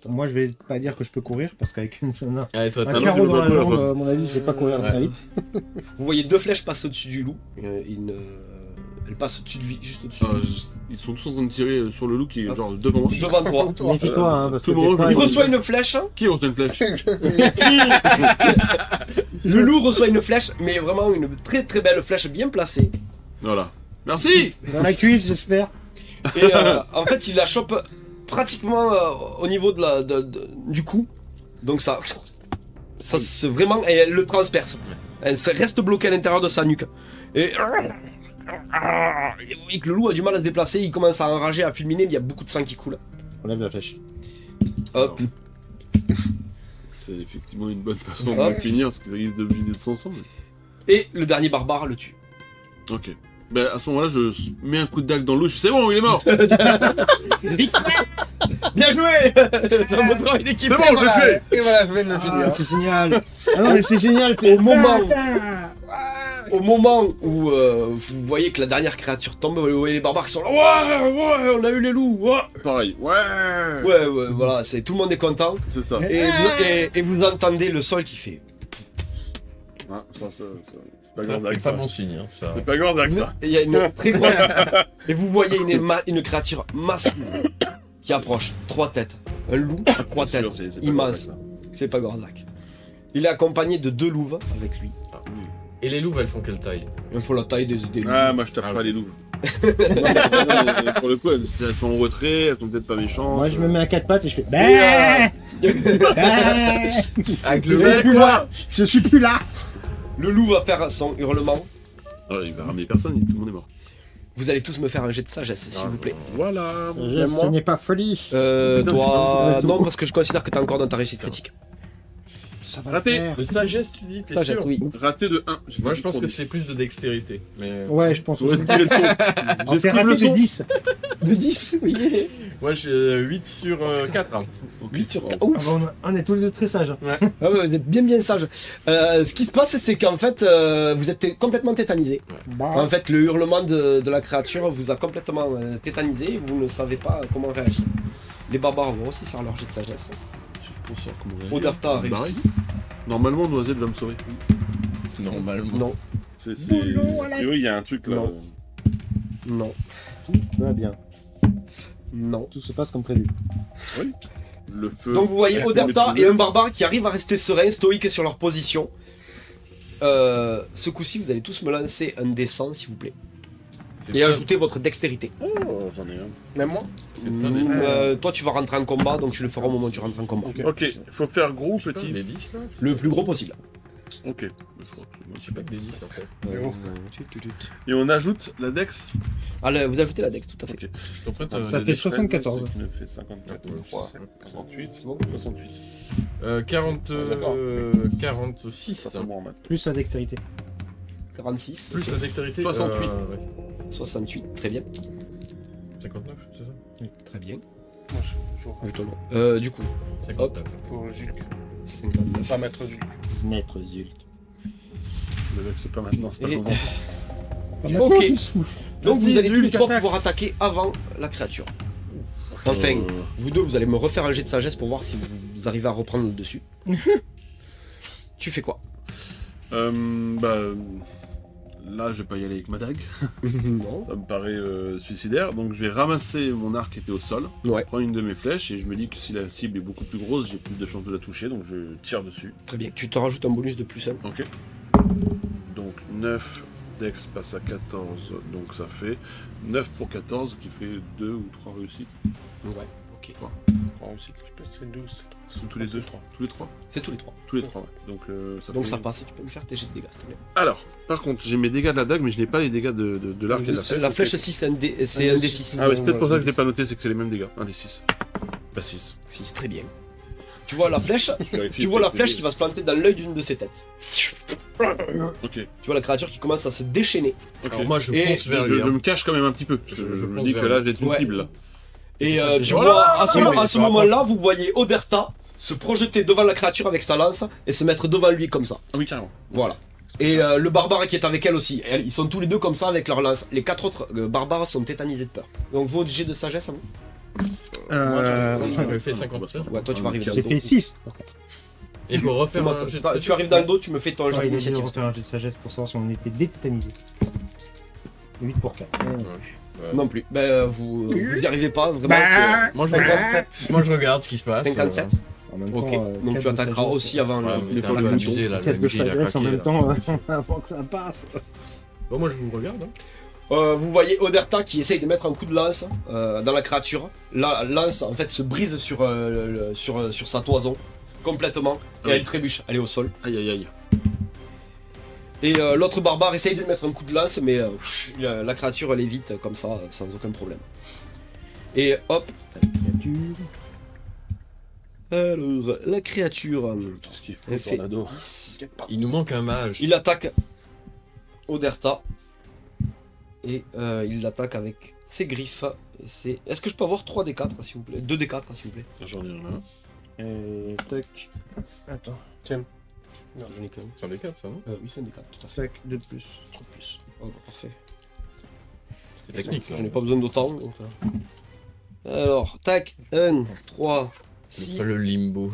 Moi, je vais pas dire que je peux courir parce qu'avec un Allez toi, un non, carreau tu dans peux la pas, jambe, toi. à mon avis, je vais pas courir Ouais. très vite. Vous voyez deux flèches passer au-dessus du loup. Elle passe au-dessus de lui, juste au-dessus. Ils sont tous en train de tirer sur le loup qui est genre devant moi. Devant toi. Méfie-toi, hein, parce que tout le monde, des fois, Il reçoit une flèche. Qui reçoit une flèche? Le loup reçoit une flèche, mais vraiment une très très belle flèche bien placée. Voilà. Merci! dans la cuisse, j'espère. Et en fait, il la chope pratiquement au niveau du cou. Donc ça c'est vraiment, et elle le transperce. Elle reste bloquée à l'intérieur de sa nuque. Et vous voyez que le loup a du mal à se déplacer, il commence à enrager, à fulminer, mais il y a beaucoup de sang qui coule. On lève la flèche. Hop. C'est effectivement une bonne façon de Hop. le punir, parce qu'il risque de vider de son sang. Et le dernier barbare le tue. Ok. Ben, à ce moment-là, je mets un coup de dague dans l'eau, je fais c'est bon, il est mort! Bien joué. C'est un bon travail d'équipe. C'est bon, je l'ai tué! Et voilà, je viens de le finir. Ah, c'est génial. Ah non, mais c'est génial. C'est Au moment- Putain. Au moment où vous voyez que la dernière créature tombe, vous voyez les barbares qui sont là. Ouais, on a eu les loups. Ouais, Pareil, ouais! ouais, voilà, tout le monde est content. C'est ça. Et vous entendez le sol qui fait. Ah, ça, c'est pas C'est Gordak, pas ça. bon signe, hein, ça. C'est pas Gordak, ça. Et il y a une très grosse. Et vous voyez une créature massive qui approche. 3 têtes. Un loup à 3 Bien têtes. sûr, c'est pas Immense. Gordak, C'est pas Gorzak. Il est accompagné de 2 louves avec lui. Et les louves, elles font quelle taille? Il faut la taille des ça. loups. Ah, moi je tape Ah, pas oui. les louves. Non, pour le coup, elles sont en retrait, elles sont peut-être pas méchantes. Moi, je me mets à 4 pattes et je fais. Avec Je suis plus là. Je suis plus là. Le loup va faire son hurlement. Ah, il va ramener personne, tout le monde est mort. Vous allez tous me faire un jet de sagesse, s'il vous plaît. Voilà. Ce n'est pas folie. Toi, putain, non, parce que je considère que t'es encore dans ta réussite critique. Ça va Raté. le faire. De sagesse, tu dis? T'es Sagesse, sûr? oui. Raté de 1. Moi, je pense que c'est plus de dextérité. Mais... Ouais, je pense. Ouais, tirez le son. C'est J'esquive raté le de son. 10. De 10, oui. Moi, j'ai 8 sur 4. 8 sur 4. Ah bon, on est tous les deux très sages. Ah ouais, vous êtes bien sages. Ce qui se passe, c'est qu'en fait, vous êtes complètement tétanisé. Bah, En fait, le hurlement de la créature vous a complètement tétanisé et vous ne savez pas comment réagir. Les barbares vont aussi faire leur jet de sagesse. Je pense comment réagir. Oderta a réussi. Pareil. Normalement, Noisette va me sauver. Normalement. Non, C'est. Boulot à la- Et oui, il y a un truc là. Non. non, tout va bien. non. Tout se passe comme prévu. Le feu. Donc vous voyez Ouais, Oderta les et un barbare qui arrivent à rester sereins, stoïques sur leur position. Ce coup-ci, vous allez tous me lancer un D100, s'il vous plaît. C'est Et pas- ajouter votre dextérité. Oh, j'en ai un. Même moi. Toi, tu vas rentrer en combat, donc tu le feras au moment où tu rentres en combat. Ok, il faut faire gros ou petit. Les 10 là? Le plus gros possible. Ok. Je crois que- Je sais pas que des 10 en fait. Et on ajoute la dex. Allez, vous ajoutez la dex, tout à fait. Ok. En fait, Ça fait 74. Qui me fait 54. 68. C'est bon 68. 46. Ça fait moi en maths. Plus la dextérité. 46, Plus la dextérité. 68. Ouais. 68, très bien. 59, c'est ça? Très bien. Moi, je joue. Avec ton nom. Du coup, 59. Faut Zulk. 59. Pas mettre Zulk. Maître Zulk. Le mec, c'est pas maintenant, c'est pas Et- le moment. Maintenant, Ok. je souffle. Donc vous Vas-y, allez tous les Zulk, trois attaque. pouvoir attaquer avant la créature. Enfin, vous deux, vous allez me refaire un jet de sagesse pour voir si vous arrivez à reprendre le dessus. Tu fais quoi? Bah. Là, je vais pas y aller avec ma dague. Non. Ça me paraît suicidaire. Donc, je vais ramasser mon arc qui était au sol. Ouais, Prendre une de mes flèches et je me dis que si la cible est beaucoup plus grosse, j'ai plus de chances de la toucher. Donc, je tire dessus. très bien. Tu te rajoutes un bonus de plus 1. Ok. Donc 9, Dex passe à 14, donc ça fait 9 pour 14 qui fait 2 ou 3 réussites. Ouais, ok. 3 réussites. Je pense que c'est 12. Tous les deux, je crois. Tous les 3. C'est tous les trois. Tous les 3, ouais. Donc Donc fait- ça passe et tu peux me faire tes jets de dégâts, s'il te plaît. Alors, par contre, j'ai mes dégâts de la dague, mais je n'ai pas les dégâts de l'arc et de la flèche. La flèche 6, c'est un D6. Ah ouais, c'est peut-être pour ça que je l'ai pas noté, c'est que c'est les mêmes dégâts. Un des 6. Bah 6. 6, très bien. Tu vois la flèche Tu vois la flèche qui va se planter dans l'œil d'une de ses têtes. Ok. Tu vois la créature qui commence à se déchaîner. Ok. Alors moi, je Et fonce vers je, lui. je me cache quand même un petit peu. Je Je me fonce dis que vers là, lui. j'ai une Ouais. cible là. Et tu Voilà. vois, à ce, Oui, mais à ce ça moment-là, vous voyez Oderta se projeter devant la créature avec sa lance et se mettre devant lui comme ça. Ah oui, carrément. Voilà. Et le barbare qui est avec elle aussi. Ils sont tous les deux comme ça avec leur lance. Les 4 autres barbares sont tétanisés de peur. Donc vos jets de sagesse à vous. J'avais fait 59. Ouais, toi tu vas arriver dans J'ai le fait dos. 6. Et il faut refaire Fais-moi- un jet de Tu arrives dans le dos, tu me fais ton jet Ouais, il a dit de d'initiative. refaire un jet de sagesse pour savoir si on était dététanisé. 8 pour 4. Non plus. Ben, vous y arrivez pas, vraiment. Moi, je 57. Moi, je regarde ce qui se passe. 57. En même Ok, temps, donc tu attaqueras aussi avant Voilà, le mais c'est un peu la abusé, là. 4 Le de MJ, il a sagesse en craqué, même là. temps avant que ça passe. Bon, moi, je vous regarde. Hein. Vous voyez Oderta qui essaye de mettre un coup de lance dans la créature. La lance en fait se brise sur sa toison complètement et Oui. elle trébuche, elle est au sol. Aïe aïe aïe. Et l'autre barbare essaye de lui mettre un coup de lance mais la créature elle évite comme ça sans aucun problème. Et hop, Créature. alors la créature Qu'est-ce qu'il faut, elle fait Tornado 10. Il nous manque un mage. Il attaque Oderta et il l'attaque avec ses griffes. Est-ce que je peux avoir 3 des 4 s'il vous plaît? 2 des 4 s'il vous plaît. J'en ai un. Et tac. Attends. Non, j'en ai qu'un. C'est un des 4, ça, non? Oui, c'est un des 4, tout à fait. Tac, 2 de plus. 3 de plus. Oh, bah, parfait. C'est technique, là. J'en ai pas besoin d'autant. Donc, alors, tac, 1, 3, C'est 6. pas le limbo.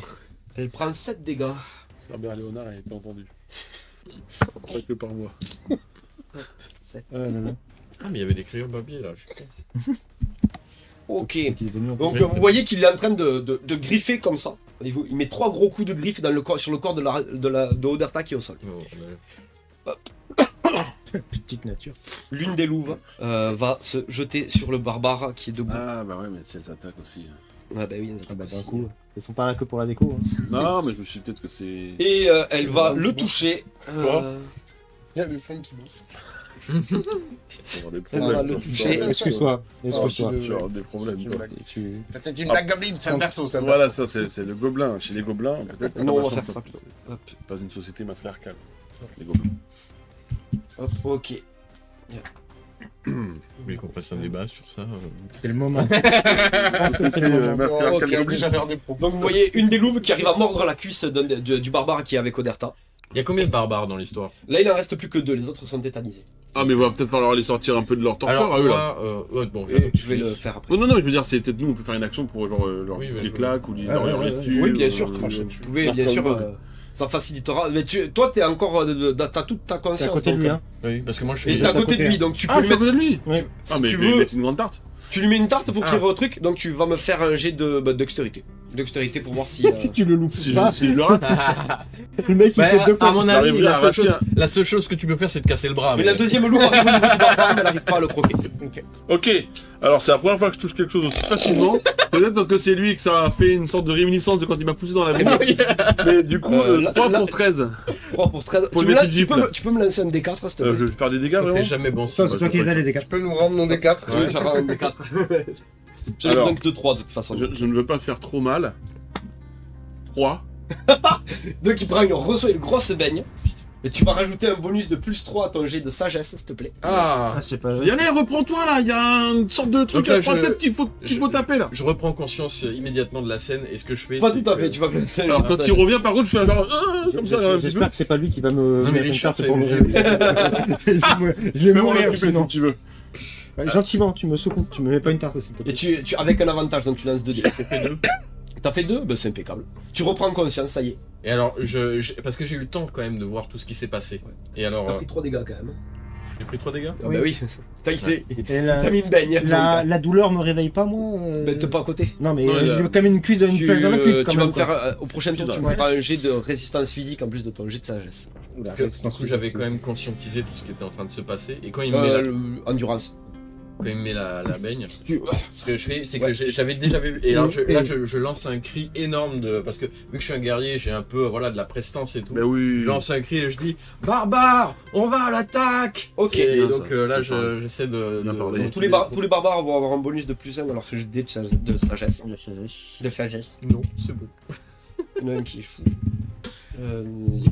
Elle prend 7 dégâts. Cerbère Léonard a été entendu. Pas que par moi. 7. Ah là là. Ah, mais il y avait des crayons papier, là. Je suis con. Ok. Il est devenu un peu- Donc vous voyez qu'il est en train de griffer comme ça. Il met 3 gros coups de griffe dans le corps, sur le corps de Oderta qui est au sol. Oh, on a- Petite nature. L'une des louves va se jeter sur le barbare qui est debout. Ah bah ouais, mais si elles attaquent aussi. Ah bah oui, elles Ah attaquent bah d'un aussi. coup. Ils sont pas là que pour la déco. Hein. Non, mais je me suis dit peut-être que c'est. Et elle va le toucher. Il y a des femmes qui bossent. Tu vas avoir des Elle va problèmes. le toi. toucher. Excuse-toi. Excuse-toi. Tu vas avoir des problèmes. toi. Tu- C'était une blague goblin, c'est un perso, ça. Voilà, ça c'est le gobelin. Chez les gobelins, peut-être. que Non, on va machin, faire ça plutôt. c'est Hop, pas une société matriarcale. Les gobelins. hop, ok. Vous voulez qu'on fasse un débat sur ça? C'est le moment. Je pense que c'est le moment. Oh, ok, obligé à faire des pros. Donc vous voyez une des louves qui arrive à mordre la cuisse du barbare qui est avec Oderta. Il y a combien de barbares dans l'histoire? Là il en reste plus que 2, les autres sont tétanisés. Ah, mais il va peut-être falloir les sortir un peu de leur torpeur à eux là. moi, bon, Et je vais le faire après. Non, non, non, mais je veux dire, c'est peut-être nous, on peut faire une action pour genre leur Oui, mais des je- claques ou des Ah, ouais, leur ouais, les ouais. tuer, Oui, bien sûr, leur- vous leur- pouvez, bien sûr, ça facilitera. Mais toi, t'es encore, t'as toute ta C'est conscience. à côté de donc, lui, hein. Oui, parce que moi, je suis. Et t'es à à côté de côté, lui, hein. donc tu peux Ah, lui tu vas mettre. de lui Ouais. Ah, si mais tu il veux, met une grande tarte. tu lui mets une tarte pour Ah. qu'il retruc, donc tu vas me faire un jet de dextérité. Dextérité pour voir si. Si tu le loupes Si pas, je le rate, le mec il Bah, fait 2 à fois. mon avis, j'arriverai à arracher un. la seule chose que tu peux faire, c'est de casser le bras. Mais la deuxième loupe arrive au niveau du barbare, mais elle n'arrive pas à le croquer. Ok, alors c'est la première fois que je touche quelque chose aussi facilement. Peut-être parce que c'est lui que ça a fait une sorte de réminiscence de quand il m'a poussé dans la vie. Mais du coup, là- 3 là- pour 13. 3 pour 13. Pour Tu les me, petites tu, peux gifles. me, tu peux me lancer un D4, s'il te Je plaît. vais faire des dégâts Ça vraiment. fait jamais bon Ça, signe. c'est toi qui les as les dégâts. Tu peux nous rendre mon D4 Oui, j'aurai un D4. J'en ai Alors, besoin que de 3 de toute façon. Je ne veux pas faire trop mal. 3. Donc il prend une grosse baigne. Et tu vas rajouter un bonus de plus 3 à ton jet de sagesse, s'il te plaît. Ah, Ah, c'est pas Y allez, reprends-toi là, il y a une sorte de truc Donc là, à 3 je- têtes qu'il faut taper là. je reprends conscience immédiatement de la scène et ce que je fais. Pas c'est tout à que- fait, tu vas me lancer un Alors jet quand de il sagesse. revient par contre, je fais genre comme ça un petit peu. J'espère que c'est pas lui qui va me Non, mais mettre une Richard, carte pour c'est me obligé. Je vais Mais on va mourir l'occuper sinon. si tu veux. Ouais, gentiment, tu me secoues, tu me mets pas une tarte s'il te plaît. Et tu avec un avantage, donc tu lances 2 dés. T'as fait 2 Ben c'est impeccable. Tu reprends conscience, ça y est. Et alors, parce que j'ai eu le temps quand même de voir tout ce qui s'est passé. Et alors, T'as pris 3 dégâts quand même. j'ai pris 3 dégâts. Ah bah oui. Et T'as mis une baigne. la douleur me réveille pas moi Ben t'es pas à côté. Non mais Non, il a- j'ai quand même une cuisse, une flèche dans la cuisse quand tu vas même. me faire au prochain tour, tu me Ouais. feras un jet de résistance physique en plus de ton jet de sagesse. Oula, Parce que du coup, j'avais quand même conscientisé tout ce qui était en train de se passer. Et quand il me met, Endurance. quand il me met la baigne, Tu... ce que je fais, c'est Ouais. que j'avais déjà vu. Et alors, je lance un cri énorme parce que vu que je suis un guerrier, j'ai un peu voilà de la prestance et tout. Mais oui. Je lance un cri et je dis barbare, on va à l'attaque. Ok. Et bien, donc ça. là, Bien parlé. j'essaie de. Bien parlé. Donc, tous les barbares vont avoir un bonus de plus 1 alors que j'ai des de sagesse. De sagesse. Non, c'est bon. Il y en a un qui est fou. Il y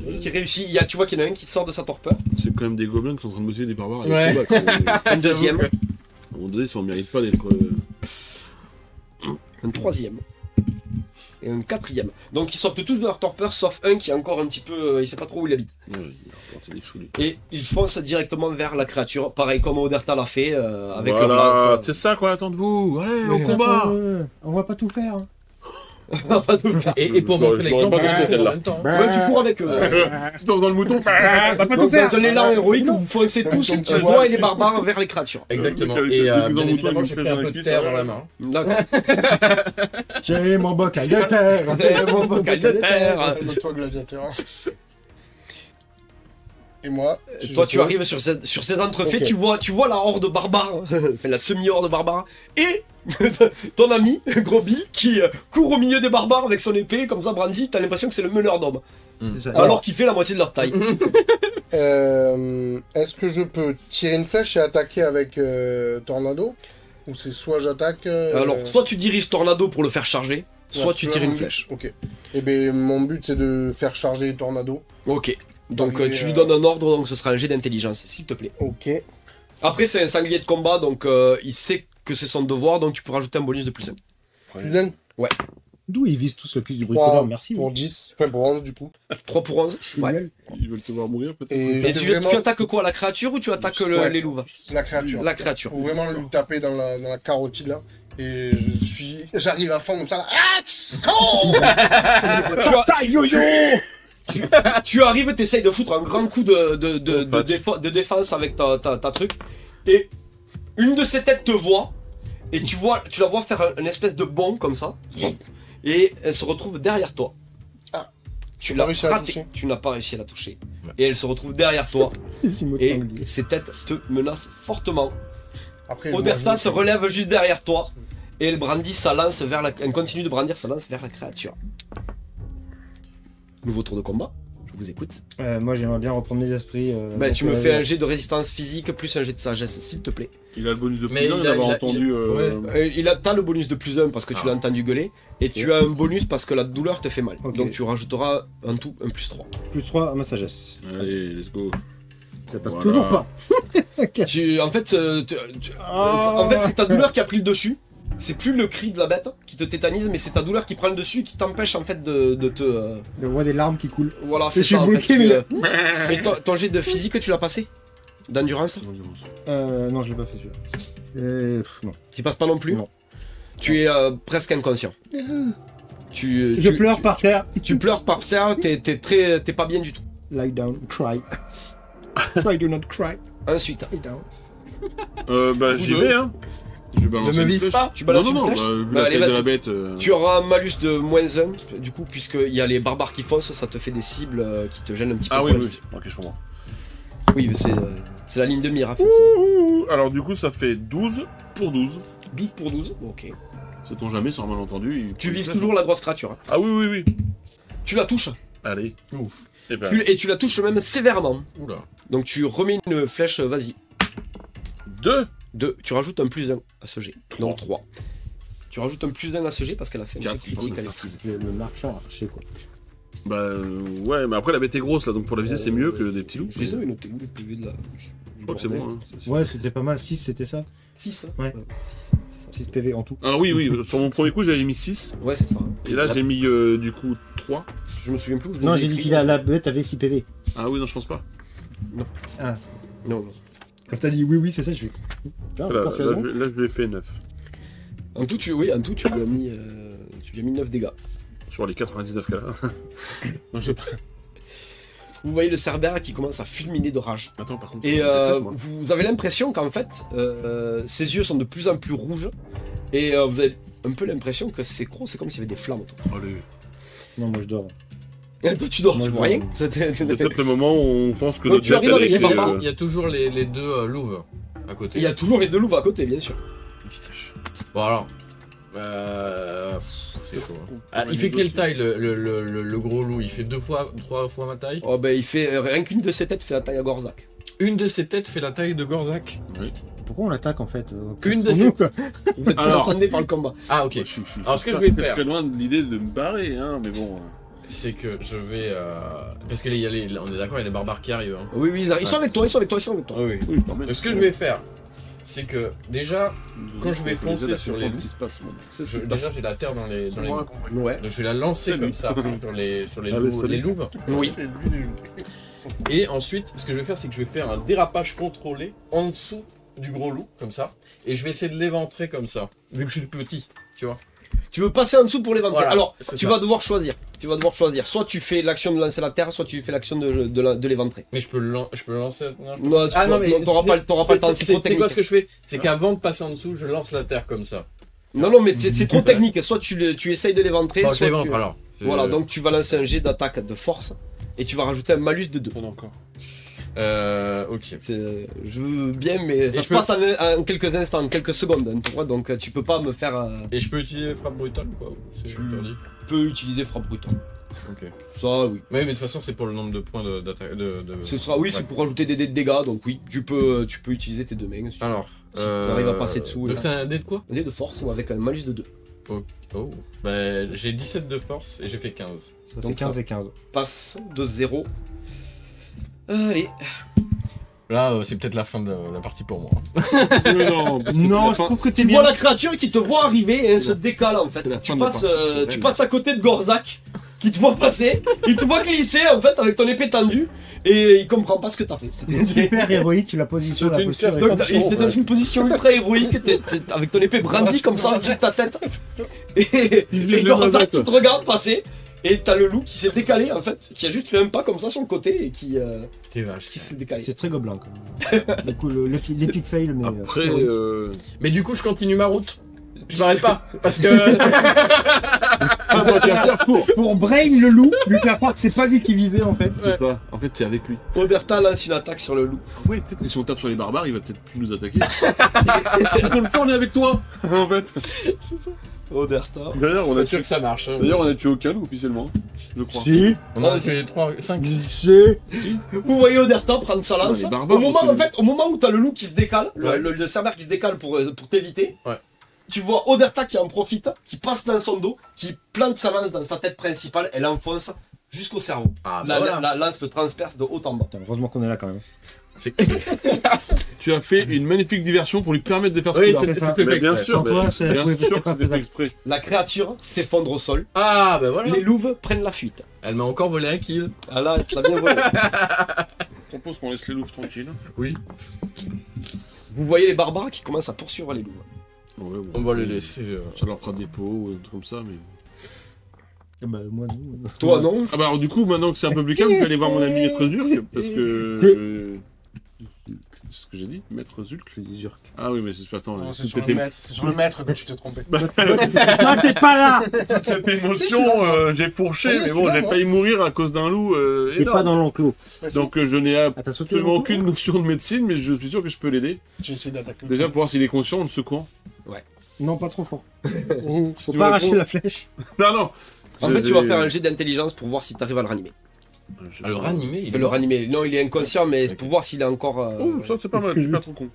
en a un qui réussit. Tu vois qu'il y en a un qui sort de sa torpeur. C'est quand même des gobelins qui sont en train de bosser des barbares. Ouais. Et tout, là, Un deuxième. À un moment donné, ça on mérite pas d'être. Un troisième. Et un quatrième. Donc ils sortent tous de leur torpeur sauf un qui est encore un petit peu. Il sait pas trop où il habite. Ouais, il a apporté des choulés. Et ils foncent directement vers la créature. Pareil comme Oderta l'a fait avec Voilà, leur lance. c'est ça qu'on attend de vous. Allez, au Mais combat. On va pas tout faire. Hein. Et pour Je montrer l'aurais l'exemple, pas compris, en celle-là. même temps. Ouais, tu cours avec eux. Dans le mouton. T'as pas Donc, dans un élan héroïque, vous foncez tous, Ton petit toi doigt, et les tu- barbares, vers les créatures. Exactement. Avec Et le bien bouton, évidemment, il j'ai me pris fait un peu de dans la terre cuisse, dans la main. D'accord. J'ai mon bocal de terre. C'est mon bocal de terre. Calme-toi, gladiateur. Et moi Toi, tu arrives sur ces entrefaits, Ok. tu vois la horde barbare, enfin, la semi-horde barbare, et ton ami, Gros Bill, qui court au milieu des barbares avec son épée, comme ça, brandi, t'as l'impression que c'est le meneur d'hommes, alors qu'il fait la moitié de leur taille. Est-ce que je peux tirer une flèche et attaquer avec Tornado? Ou c'est soit j'attaque... Alors, soit tu diriges Tornado pour le faire charger, soit tu tires une flèche. Ok. Et ben mon but c'est de faire charger Tornado. Ok. Donc Arriver, tu lui donnes un ordre, donc ce sera un jet d'intelligence, s'il te plaît. Ok. Après, c'est un sanglier de combat, donc il sait que c'est son devoir, donc tu peux rajouter un bonus de plus 1. Tu donnes D'où ils visent tous le cul du bricoleur, 3 merci. pour 10, enfin pour 11 du coup. 3 pour 11. Ouais. Ils veulent te voir mourir peut-être. Et Et c'est tu vraiment attaques quoi, la créature ou tu attaques Ouais. les louves? la créature. La créature. Faut vraiment lui taper dans la carotide là. Et j'arrive à fond comme ça là. Ah, Tu arrives, t'essayes de foutre un grand coup de défense avec ta truc, et une de ces têtes te voit, et tu la vois faire une espèce de bond comme ça, et elle se retrouve derrière toi. Ah. Tu J'ai l'as pas réussi à la raté, toucher. tu n'as pas réussi à la toucher. Et elle se retrouve derrière toi, et ces têtes te menacent fortement. Après, je Oderta mange se relève juste derrière toi, et elle brandit sa lance elle continue de brandir sa lance vers la créature. Nouveau tour de combat, je vous écoute. Moi j'aimerais bien reprendre mes esprits. Bah, donc, tu me fais un jet de résistance physique plus un jet de sagesse, s'il te plaît. Il a le bonus de Mais plus 1 il a- d'avoir il a- entendu. T'as le bonus de plus 1 parce que tu l'as entendu gueuler, et tu as un bonus parce que la douleur te fait mal. Ok. Donc tu rajouteras un tout, un plus 3. Plus 3 à ma sagesse. Allez, let's go. Ça passe Voilà. toujours pas. En fait, c'est ta douleur qui a pris le dessus. C'est plus le cri de la bête qui te tétanise, mais c'est ta douleur qui prend le dessus et qui t'empêche en fait de te. Je vois des larmes qui coulent. Voilà, c'est Je suis ça. En bloqué, fait, mais- Et ton jet de physique, tu l'as passé? D'endurance? Non, je l'ai pas fait celui-là. Non. Tu passes pas non plus? Non. Tu es presque inconscient. Je pleure par terre. Tu pleures par terre, t'es pas bien du tout. Lie down, cry. Try do not cry. Ensuite, Lie down. Bah, j'y vais, hein. Je vais balancer ne me une vise flèche. pas, tu balances non, une non, flèche. bah, vu Bah, la allez, taille de vas-y. la bête. Tu auras un malus de moins 1, du coup, puisqu'il y a les barbares qui foncent, ça te fait des cibles qui te gênent un petit peu. Ah oui, pour oui, les- oui. Ok, je comprends. Oui, mais c'est la ligne de mire. Hein, Ouh, alors, du coup, ça fait 12 pour 12. 12 pour 12, ok. Sait-on jamais, sans malentendu. Tu vises toujours la grosse créature. Hein. Ah oui, oui, oui. Tu la touches, Allez. Ouf. Et ben, et tu la touches même sévèrement. Oula. Donc tu remets une flèche, vas-y. 2. Tu rajoutes un plus 1 à ce jet. Donc 3. Tu rajoutes un plus 1 à ce jet parce qu'elle a fait un jet 4, critique à pardon, l'esquive. Le marchand archer quoi. Bah, ouais, mais après, la bête est grosse, là, donc pour la viser, c'est mieux que des petits loups. Je les avais notés où les PV de la. Je crois que c'est bon, hein. Ouais, c'était pas mal. 6 c'était ça. 6. Ouais. 6. 6 PV en tout. Alors, oui, oui, sur mon premier coup, j'avais mis 6. Ouais, c'est ça. Et là, j'ai mis, du coup, 3. Je me souviens plus où je l'ai Non, j'ai écrit. dit qu'il a la bête avait 6 PV. Ah oui, non, je pense pas. Non, non. Quand t'as dit oui, c'est ça, je fais. Putain, Là, je pense qu'il a là, raison. je lui ai fait 9. En tout, tu lui as mis 9 dégâts. Sur les 99 cas là. Non, je sais pas. Vous voyez le cerbère qui commence à fulminer de rage. Attends, par contre. Et moi. vous avez l'impression qu'en fait, ses yeux sont de plus en plus rouges. Et vous avez un peu l'impression que c'est gros, c'est comme s'il y avait des flammes autour. Allez. Non, moi je dors. Et toi, tu dors, Moi, tu je vois rien. dors. C'est peut-être le moment où on pense que Donc, notre tu arrives bête, avec elle les est, barbares. Il y a toujours les deux louves à côté. Il y a toujours les deux louves à côté, bien sûr. Bon alors. C'est chaud. Hein. Ah, il fait quelle taille le gros loup? Il fait 3 fois ma taille. Oh, ben, il fait rien qu'une de ses têtes fait la taille à Gorzak. Une de ses têtes fait la taille de Gorzak. Oui. Pourquoi on l'attaque en fait Une de- pour nous, quoi. Vous êtes Alors. transcendé par le combat. Ah ok. Je suis Alors, ce que pas je vais très, faire- très loin de l'idée de me barrer, hein, mais bon. C'est que je vais... Parce qu'il y a les... On est d'accord, il y a les barbares qui arrivent. Hein. Oui, oui, ils sont avec toi, ils sont avec toi, ils sont avec toi. Ah oui. Oui, je permets. Donc ce que je vais faire, c'est que déjà, quand je vais foncer sur les ce loups, qui se passe. Bon, c'est ce qui se déjà passe. j'ai la terre dans les loups. Ouais. Donc je vais la lancer Salut. comme ça sur les Allez, salut. louves. Oui. Et ensuite, ce que je vais faire, c'est que je vais faire un dérapage contrôlé en dessous du gros loup, comme ça. Et je vais essayer de l'éventrer comme ça, vu que je suis petit, tu vois. Tu veux passer en dessous pour l'éventrer. Voilà, Alors, c'est tu ça. vas devoir choisir. Tu vas devoir choisir. Soit tu fais l'action de lancer la terre, soit tu fais l'action de l'éventrer. Mais je peux le lancer. Non, je peux- Non, t'auras pas le temps. C'est trop C'est quoi technique. ce que je fais? C'est qu'avant de passer en dessous, je lance la terre comme ça. Non, mais c'est trop technique. Soit tu essayes de l'éventrer, Bon, je soit l'éventre tu... alors. C'est- Voilà, donc tu vas lancer un jet d'attaque de force et tu vas rajouter un malus de 2. On a encore. Ok. Je veux bien, mais ça Et se je passe en quelques instants, en quelques secondes, hein, tu vois, donc tu peux pas me faire... Et je peux utiliser frappe brutale ou quoi? C'est interdit. Tu peux utiliser frappe brutale. Ok. Ça, oui. Mais de toute façon, c'est pour le nombre de points d'attaque. Ce sera, oui, Ouais. c'est pour rajouter des dés de dégâts, donc oui, tu peux utiliser tes deux mains. Si tu Alors. Si t'arrives à passer dessous, Donc là. c'est un dé de quoi? veux. Un dé de force ou avec un malus de 2. Oh. Bah, j'ai 17 de force et j'ai fait 15. Ça fait Donc 15 ça- et 15. Passe de 0. Allez. Là, c'est peut-être la fin de la partie pour moi. Non, Non, je trouve que t'es Tu bien. vois la créature qui te voit arriver et elle se décale en fait. C'est la Tu fin de la passes, partie. tu passes à côté de Gorzak qui te voit passer, il te voit glisser en fait avec ton épée tendue et il comprend pas ce que t'as fait. C'est super héroïque, la position, C'était la une posture. cage est Donc il était dans une position ultra héroïque, avec ton épée brandie comme ça au-dessus de ta tête. Et les Gorzak basettes. qui te regarde passer et t'as le loup qui s'est décalé en fait, qui a juste fait un pas comme ça sur le côté et qui T'es vache. s'est décalé. C'est très gobelin quand même. Du coup, l'épic fail, mais. Après, héroïque. Mais du coup, je continue ma route. Je m'arrête pas. Parce que. Pour brain le loup, lui faire croire que c'est pas lui qui visait en fait. c'est ça. En fait, c'est avec lui. Oderta lance une attaque sur le loup. Oui, peut-être que si on tape sur les barbares, il va peut-être plus nous attaquer. Pour le faire, on est avec toi. En fait. Oderta. D'ailleurs, on Pas a sûr tué. que ça marche. hein. D'ailleurs, on a tué aucun loup officiellement. Je crois. Si, On a fait 3, 5. c'est. Vous voyez Oderta prendre sa lance. Non, les barbares, Au moment, on en fait, au moment où t'as le loup qui se décale, Ouais. le cerbère qui se décale pour t'éviter, Ouais. tu vois Oderta qui en profite, qui passe dans son dos, qui plante sa lance dans sa tête principale, elle enfonce jusqu'au cerveau. Ah, La, bah voilà. la lance le transperce de haut en bas. Putain, heureusement qu'on est là quand même. C'est Tu as fait une magnifique diversion pour lui permettre de faire ce Oui, coup-là. c'était fait Mais bien exprès. sûr, Sans toi, c'est- bien oui, sûr que pas c'était fait faisable. exprès. La créature s'effondre au sol. Ah, bah voilà. Les louves prennent la fuite. Elle m'a encore volé un kill. Ah là, tu l'as bien volé. Je propose qu'on laisse les loups tranquilles. Oui. Vous voyez les barbares qui commencent à poursuivre les louves. Ouais, bon, On va les laisser. Ça leur fera des pots ou un truc comme ça, mais. Bah, moi non. Toi, non? Ah bah alors du coup, maintenant que c'est un peu plus calme, je vais aller voir mon ami Maître Zulk, parce que... C'est ce que j'ai dit, Maître Zulk. Je dis Zurk. Ah oui, mais c'est... Attends, Non, c'est toute sur, le maître que tu t'es trompé. Ah, t'es pas là. cette émotion, j'ai fourché, Oui, mais bon, celui-là, j'ai moi. failli mourir à cause d'un loup T'es pas énorme. dans l'enclos. Donc je n'ai Ah, t'as sauté absolument l'enclos aucune notion de médecine, mais je suis sûr que je peux l'aider. J'ai essayé d'attaquer. Déjà pour voir s'il est conscient en le secouant. Non, pas trop fort. Mmh. Faut tu pas veux arracher répondre la flèche. Non, non. En fait, tu vas faire un jet d'intelligence pour voir si t'arrives à le ranimer. À le ranimer, Tu il fais le ranimer. Non, il est inconscient, mais c'est pour voir s'il est encore. Oh, ça c'est pas mal, je suis pas trop con.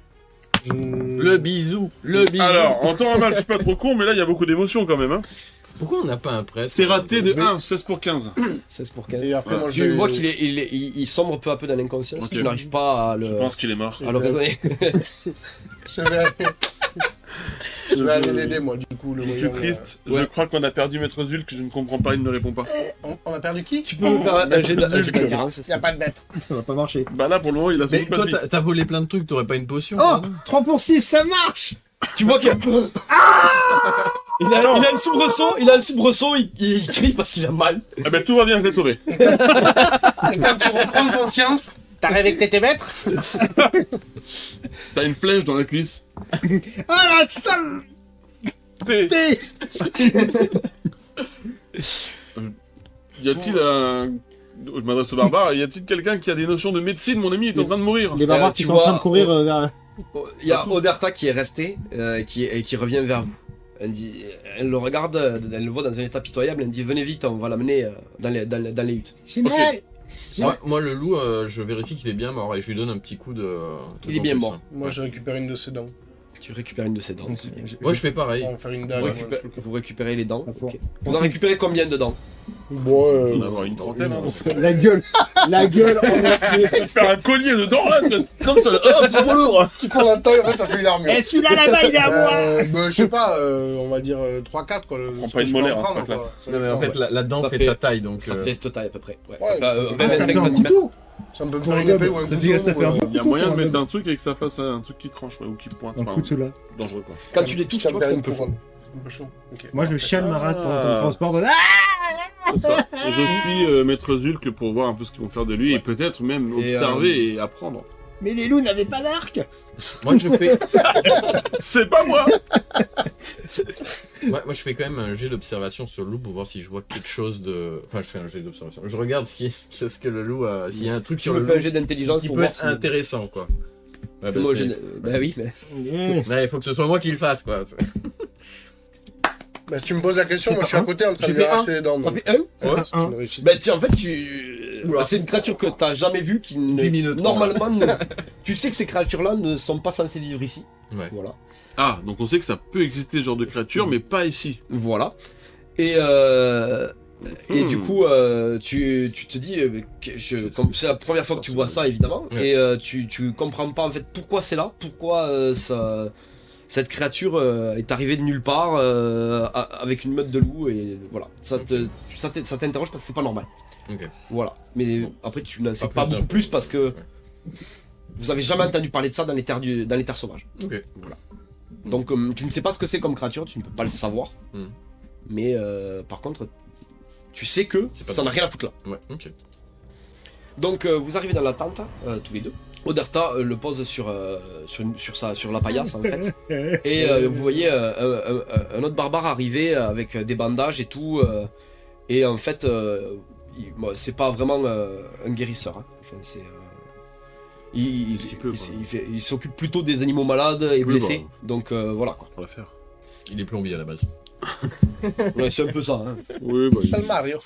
Le bisou. Le bisou. Alors, en temps normal, je suis pas trop con, mais là il y a beaucoup d'émotions quand même. Hein. Pourquoi on n'a pas un prêtre? C'est raté de Oui. 1, 16 pour 15. 16 pour 15. Et après, moi, je Tu vais- vois qu'il il sombre peu à peu dans l'inconscience. Ok. Tu n'arrives pas à Je le, pense qu'il est mort. à le raisonner. Je vais aller... je vais aller l'aider, moi, du coup. Le Je suis voyant, triste, ouais. je crois qu'on a perdu Maître Zulk, je ne comprends pas, il ne répond pas. On a perdu qui Tu peux me faire un jet d'intelligence. Il n'y a pas de bête. Ça va pas marcher. Bah là pour le moment il a sans Mais doute pas toi, de vie. t'as volé plein de trucs, t'aurais pas une potion? Oh, toi, non 3 pour 6, ça marche. Tu vois qu'il il a un soubresaut, il crie parce qu'il a mal. Ah bah tout va bien, je l'ai sauvé. Et quand tu reprends conscience, t'arrives avec tes maîtres. T'as une flèche dans la cuisse. Ah la sale. T'es- Y a-t-il un... Je m'adresse au barbare, y a-t-il quelqu'un qui a des notions de médecine? Mon ami est en train de mourir. Les barbares tu qui sont en train vois, de courir vers la... Il y a Oderta qui est resté, qui revient vers vous. Elle le regarde, elle le voit dans un état pitoyable, elle dit venez vite, on va l'amener dans les huttes. J'ai mal. Moi, le loup, je vérifie qu'il est bien mort et je lui donne un petit coup de. Il est bien mort. Moi, je récupère une de ses dents. Tu récupères une de ses dents. Moi, je fais pareil. On va faire une Vous, dague. vous récupérez les dents. D'accord. Ok. Vous en récupérez combien de dents? Bon, On va en avoir une trentaine. Hein. La gueule. La gueule en entier. Faire un collier dedans là, Comme ça, oh, c'est trop lourd. qui font la taille, en fait, ça fait une armure. Eh, celui-là là-bas, il est à moi. Bah, je sais pas, on va dire 3-4 quoi. Prends Ce pas que une je peux molaire, en hein, prendre, c'est pas quoi. classe. Ça Non, mais en fait- fait, la dent Ça fait fait- ta taille donc. Ça fait cette taille à peu près. Ouais, Ouais, ça fait, ça 20-25 Ça fait un cm. couteau. Ça me peut faire une épée ou un Ça couteau. fait- ça fait un ou, Il y a moyen de mettre un truc et que ça fasse un truc qui tranche ouais, ou qui pointe. Un Enfin, coup de cela. dangereux quoi. Quand tu les touches, tu vois que c'est un peu chaud. Un peu chaud. Ok. Moi, je chiale ma rate pendant qu'on me transporte. C'est ça. Et je suis Maître Zulk pour voir un peu ce qu'ils vont faire de lui et peut-être même Et, observer et apprendre. Mais les loups n'avaient pas d'arc. Moi, je fais. C'est pas moi. Moi, je fais quand même un jet d'observation sur le loup pour voir si je vois quelque chose de. Enfin, je fais un jet d'observation. Je regarde ce que le loup a. S'il y a un truc Tu sur me le fais un loup jet d'intelligence qui pour peut voir être si... intéressant, quoi. Ouais, Moi, c'est- bah oui, mais... Ouais, il faut que ce soit moi qui le fasse, quoi. Bah, si tu me poses la question, C'est moi je suis pas à côté en train J'ai de lui fait arracher les dents. T'en donc. fais un C'est Ouais. un C'est une réussite. Bah tiens, en fait, c'est une créature que t'as jamais vue qui normalement tu sais que ces créatures-là ne sont pas censées vivre ici. Ouais. Voilà. Ah, donc on sait que ça peut exister ce genre de créature, mais pas ici. Voilà. Et du coup, tu te dis, c'est la première fois que tu vois ça, évidemment, Ouais. et tu comprends pas en fait pourquoi c'est là, pourquoi cette créature est arrivée de nulle part avec une meute de loups, et voilà. Ça t'interroge parce que c'est pas normal. Ok. Voilà. Mais Bon. après, tu n'en sais Pas pas plus beaucoup d'infos. plus parce que vous avez jamais entendu parler de ça dans les terres sauvages. Ok. Donc, tu ne sais pas ce que c'est comme créature, tu ne peux pas le savoir. Hmm. Mais par contre, tu sais que C'est pas ça n'a drôle. rien à foutre là. Ouais, ok. Donc, vous arrivez dans la tente, tous les deux. Oderta le pose sur la paillasse en fait. Et vous voyez un autre barbare arriver avec des bandages et tout. Et en fait, bon, c'est pas vraiment un guérisseur. Hein. Enfin, c'est, il Ce qu'il peut, quoi. il s'occupe plutôt des animaux malades et Oui, blessés. bah. Donc voilà quoi. Pour la faire. Il est plombier à la base. Ouais, c'est un peu ça. Hein. Oui, bah. C'est le Mario.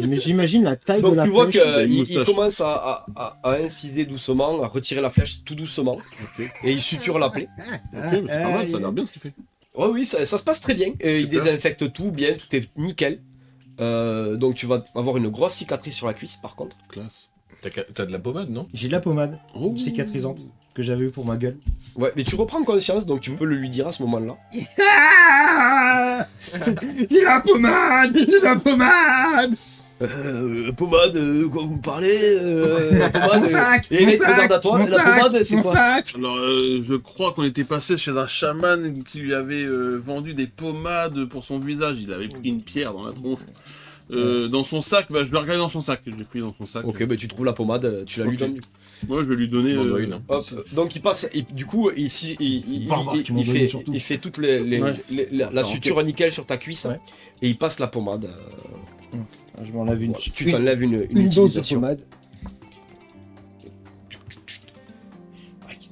Mais j'imagine la taille de Donc la tu vois flèche. a une qu'il moustache. commence à inciser doucement, à retirer la flèche tout doucement. Ok. Et il suture la plaie. Ok, mais c'est pas mal, ça a l'air bien ce qu'il fait. Ouais, oui, ça se passe très bien. Il Super. désinfecte tout bien, tout est nickel. Donc tu vas avoir une grosse cicatrice sur la cuisse par contre. Classe. T'as de la pommade, non? J'ai de la pommade Oh. cicatrisante que j'avais eu pour ma gueule. Ouais, mais tu reprends conscience, donc tu peux le lui dire à ce moment-là. J'ai la pommade. J'ai la pommade. Pommade, quoi vous me parlez pommade, Mon sac, et mon il sac, regarde à toi, mon la sac, pommade, c'est mon quoi sac. Alors, je crois qu'on était passé chez un chaman qui lui avait vendu des pommades pour son visage. Il avait pris une pierre dans la tronche. Dans son sac, bah, je vais regarder dans son sac. J'ai fouillé dans son sac. Ok, bah tu trouves la pommade, tu la lui Ok. donnes. Moi, je vais lui donner. Mandoïne, hein. Hop, donc il passe, et du coup, ici, barbare qui m'ont donné fait, surtout. il fait toute Ouais. la suture nickel sur ta cuisse, Ouais. et il passe la pommade. Je m'en lave une. Voilà, tu t'enlèves une Une dose de utilisation. pommade.